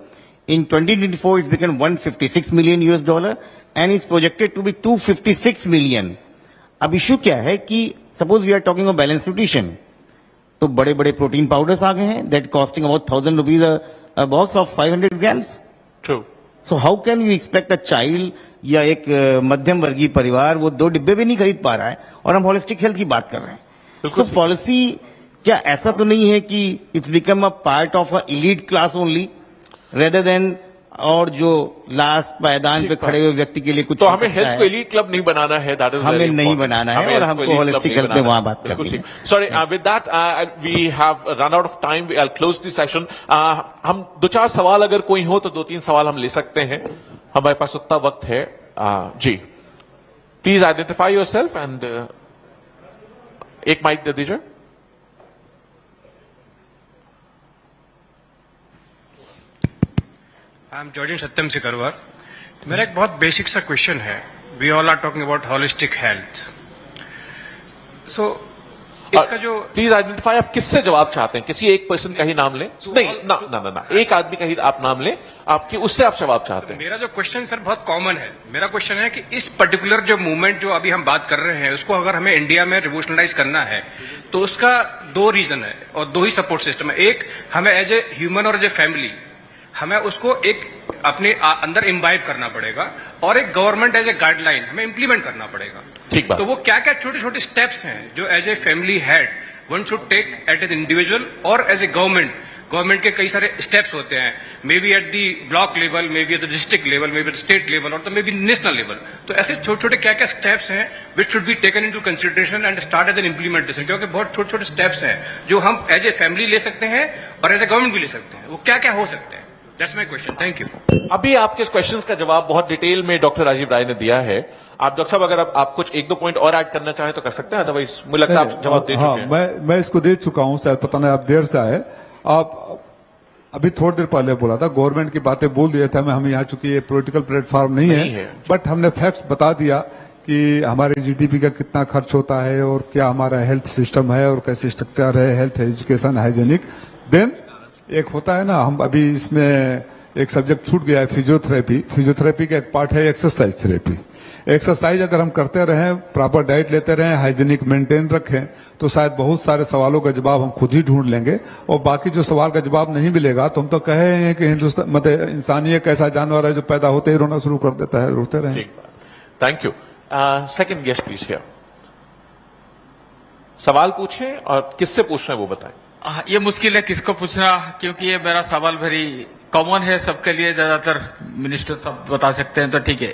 In 2024 it's become $156 million US and is projected to be $256 million. अब इशू क्या है कि suppose we are talking of balance nutrition, तो बड़े बड़े प्रोटीन पाउडर्स आ गए हैं that costing about ₹1,000 a box of 500 grams. True. So how can you expect a child या एक मध्यम वर्गीय परिवार वो 2 डिब्बे भी नहीं खरीद पा रहा है, और हम होलिस्टिक हेल्थ की बात कर रहे हैं। तो पॉलिसी क्या ऐसा तो नहीं है कि it's become a part of a elite class only rather than, और जो लास्ट पायदान पे खड़े हुए व्यक्ति के लिए कुछ तो हमें हेल्थ को एलीट क्लब नहीं बनाना है, दैट इज हमें नहीं बनाना है, और हमको होलिस्टिक हेल्थ पे वहां बात करनी है। Sorry, with that we have run out of time, we will close this session. हम 2-4 सवाल अगर कोई हो तो 2-3 सवाल हम ले सकते हैं, हमारे पास उतना वक्त है। जी प्लीज आइडेंटिफाई योरसेल्फ एंड एक माइक दे दीजिए। I am Georgin Satyam Sikarwar. मेरा एक बहुत बेसिक सा क्वेश्चन है। We all are talking about holistic health, so इसका जो प्लीज आइडेंटिफाई, आप किससे जवाब चाहते हैं? किसी एक पर्सन का ही नाम लें, नहीं ना ना ना, ना एक आदमी का ही आप नाम लें, आपकी उससे आप जवाब चाहते हैं। मेरा जो क्वेश्चन सर बहुत कॉमन है। मेरा क्वेश्चन है कि इस पर्टिकुलर जो मूवमेंट जो अभी हम बात कर रहे हैं उसको अगर हमें इंडिया में रिवोल्यूशनलाइज करना है तो उसका 2 रीजन है और 2 ही सपोर्ट सिस्टम है। एक, हमें एज ए ह्यूमन और एज ए फैमिली हमें उसको एक अपने अंदर इम्बाइब करना पड़ेगा, और एक गवर्नमेंट एज ए गाइडलाइन हमें इंप्लीमेंट करना पड़ेगा। ठीक बात। तो वो क्या क्या छोटे छोटे स्टेप्स हैं जो as a family head one should take at an individual और एज ए गवर्नमेंट के कई सारे स्टेप्स होते हैं, maybe at the block level, maybe at the district level, maybe at state level, और तो may be national level. तो ऐसे छोटे छोटे क्या क्या स्टेप्स हैं which should be taken into consideration and start as an implementation, क्योंकि बहुत छोटे छोटे स्टेप्स हैं जो हम एज ए फैमिली ले सकते हैं और एज ए गवर्नमेंट भी ले सकते हैं। वो क्या क्या हो सकते हैं? That's my question. Thank you. अभी आपके इस क्वेश्चन का जवाब बहुत डिटेल में डॉक्टर राजीव राय ने दिया है। आप डॉक्टर साहब अगर आप कुछ 1-2 पॉइंट और ऐड करना चाहें तो कर सकते हैं, अदरवाइज मुझे लगता है आप जवाब दे चुके हैं। मैं इसको दे चुका हूं, शायद पता नहीं आप देर से आए। आप अभी थोड़ी देर पहले बोला था, गवर्नमेंट की बातें बोल दिए थे, हम यहाँ चूंकि ये पॉलिटिकल प्लेटफॉर्म नहीं है, बट हमने फैक्ट्स बता दिया कि हमारे जीडीपी का कितना खर्च होता है और क्या हमारा हेल्थ सिस्टम है और कैसे स्ट्रक्चर है, हेल्थ एजुकेशन हाइजेनिक। देन एक होता है ना, हम अभी इसमें एक सब्जेक्ट छूट गया है, फिजियोथेरेपी का एक पार्ट है एक्सरसाइज थेरेपी। एक्सरसाइज अगर हम करते रहें, प्रॉपर डाइट लेते रहें, हाइजीनिक मेंटेन रखें, तो शायद बहुत सारे सवालों का जवाब हम खुद ही ढूंढ लेंगे। और बाकी जो सवाल का जवाब नहीं मिलेगा तो हम तो कहे हैं कि हिंदुस्तान मतलब इंसान एक ऐसा जानवर है जो पैदा होते ही रोना शुरू कर देता है, रोते रहें। Thank you. Second guest please here. सवाल पूछें और किससे पूछना है वो बताएं। ये मुश्किल है किसको पूछना, क्योंकि ये मेरा सवाल वेरी कॉमन है सबके लिए, ज्यादातर मिनिस्टर सब बता सकते हैं, तो ठीक है।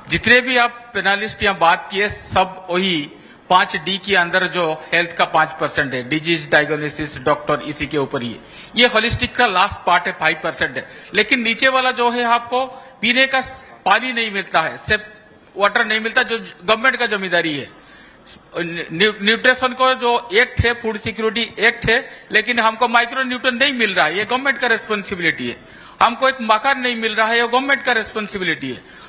जितने भी आप पेनालिस्ट यहाँ बात किए सब वही 5D के अंदर जो हेल्थ का 5% है, डिजीज डायग्नोसिस डॉक्टर, इसी के ऊपर ही ये होलिस्टिक का लास्ट पार्ट है 5% है। लेकिन नीचे वाला जो है आपको पीने का पानी नहीं मिलता है, सेफ वाटर नहीं मिलता, जो गवर्नमेंट का जिम्मेदारी है। न्यूट्रिशन को जो एक्ट है, फूड सिक्योरिटी एक्ट है, लेकिन हमको माइक्रो न्यूट्रन नहीं मिल रहा है, ये गवर्नमेंट का रेस्पॉन्सिबिलिटी है। हमको एक मकान नहीं मिल रहा है, ये गवर्नमेंट का रेस्पॉन्सिबिलिटी है।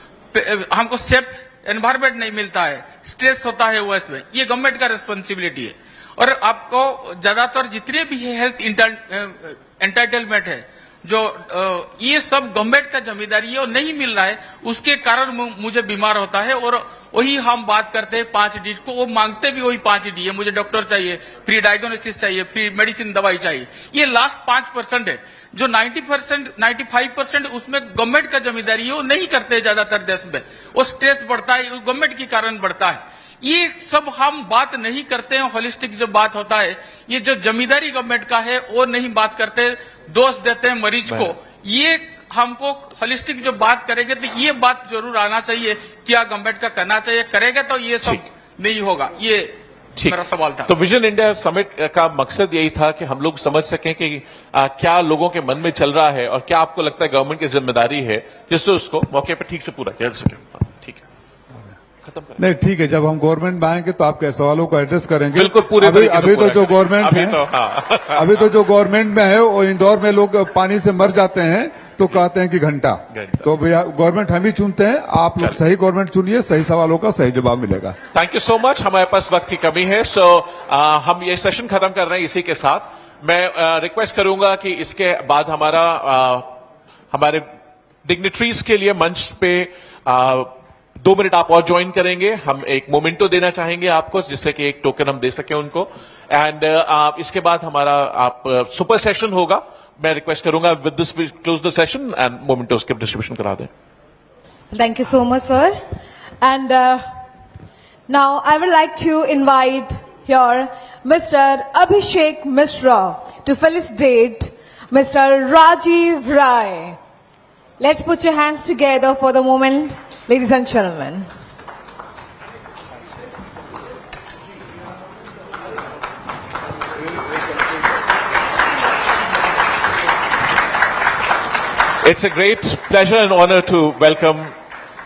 हमको सेफ एनवायरमेंट नहीं मिलता है, स्ट्रेस होता है वो, इसमें ये गवर्नमेंट का रेस्पॉन्सिबिलिटी है। और आपको ज्यादातर जितने भी हेल्थ एंटाइटलमेंट है जो ये सब गवर्नमेंट का जिम्मेदारी है और नहीं मिल रहा है, उसके कारण मुझे बीमार होता है। और वही हम बात करते हैं 5D को, वो मांगते भी वही 5D है। मुझे डॉक्टर चाहिए, फ्री डायग्नोसिस चाहिए, फ्री मेडिसिन दवाई चाहिए। ये लास्ट 5% है। जो 90%, 95% उसमें गवर्नमेंट का जिम्मेदारी है, वो नहीं करते ज्यादातर देश में। वो स्ट्रेस बढ़ता है, गवर्नमेंट के कारण बढ़ता है। ये सब हम बात नहीं करते हैं। होलिस्टिक जो बात होता है, ये जो जिम्मेदारी गवर्नमेंट का है वो नहीं बात करते, दोष देते हैं मरीज को। ये हमको होलिस्टिक जो बात करेंगे तो ये बात जरूर आना चाहिए, क्या गवर्नमेंट का करना चाहिए, करेगा तो ये सब नहीं होगा। ये मेरा सवाल था। तो विजन इंडिया समिट का मकसद यही था कि हम लोग समझ सकें कि क्या लोगों के मन में चल रहा है और क्या आपको लगता है गवर्नमेंट की जिम्मेदारी है, जिससे उसको मौके पर ठीक से पूरा किया जा सके। ठीक है, खत्म करें। नहीं ठीक है, जब हम गवर्नमेंट में आएंगे तो आपके सवालों को एड्रेस करेंगे। बिल्कुल पूरे अभी तो जो गवर्नमेंट है, अभी तो जो गवर्नमेंट में है, वो इंदौर में लोग पानी से मर जाते हैं तो कहते हैं कि घंटा। तो भैया गवर्नमेंट हम ही चुनते हैं, आप लोग सही गवर्नमेंट चुनिए, सही सवालों का सही जवाब मिलेगा। Thank you so much. हमारे पास वक्त की कमी है, सो हम ये सेशन खत्म कर रहे हैं इसी के साथ। मैं रिक्वेस्ट करूंगा कि इसके बाद हमारे डिग्निटरीज के लिए मंच पे 2 मिनट आप और ज्वाइन करेंगे। हम एक मोमेंटो देना चाहेंगे आपको, जिससे कि एक टोकन हम दे सकें उनको। एंड इसके बाद हमारा सुपर सेशन होगा। मैं रिक्वेस्ट करूंगा with this we close the session and mementos के डिस्ट्रीब्यूशन करा दें। Thank you so much, sir. And now I would like to invite here Mr. Abhishek Mishra to felicitate Mr. Rajiv Rai. Let's put your hands together for the moment, ladies and gentlemen. It's a great pleasure and honor to welcome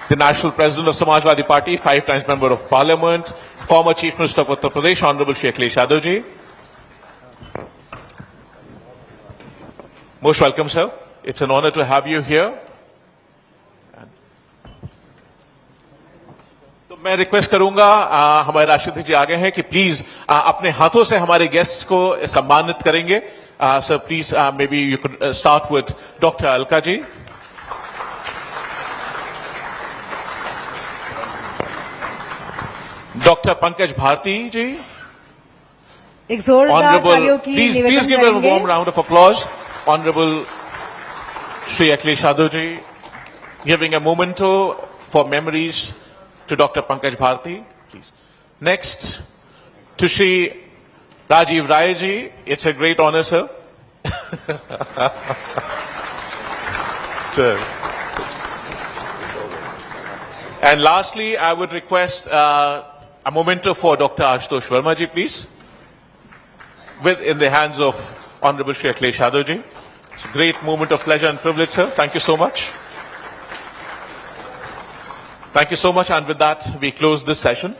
the National President of Samajwadi Party, 5 times Member of Parliament, former Chief Minister of Uttar Pradesh, Honorable Shri Akhilesh Yadav ji. Most welcome, sir. It's an honor to have you here. तो मैं request करूंगा, हमारे राष्ट्रपति जी आगे हैं कि please अपने हाथों से हमारे गेस्ट्स को सम्मानित करेंगे। Sir, please, maybe you could start with Dr. Alka ji. Dr. Pankaj Bharti ji. एक जोरदार तालियों की please निवेदन give a करेंगे। warm round of applause. Honorable Shri Akhilesh Yadav ji, giving a memento for memories to Dr. Pankaj Bharti, please. Next, to Shri Rajiv Rai ji, it's a great honor, sir. Sir. And lastly, I would request a memento for Dr. Ashutosh Verma ji, please, in the hands of Honorable Shri Akhilesh Yadav ji. It's a great moment of pleasure and privilege, sir. Thank you so much. Thank you so much. And with that, we close this session.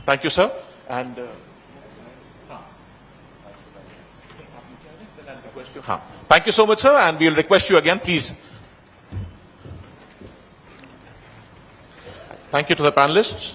Thank you, sir. And thank you so much, sir, and we'll request you again, please. Thank you to the panelists.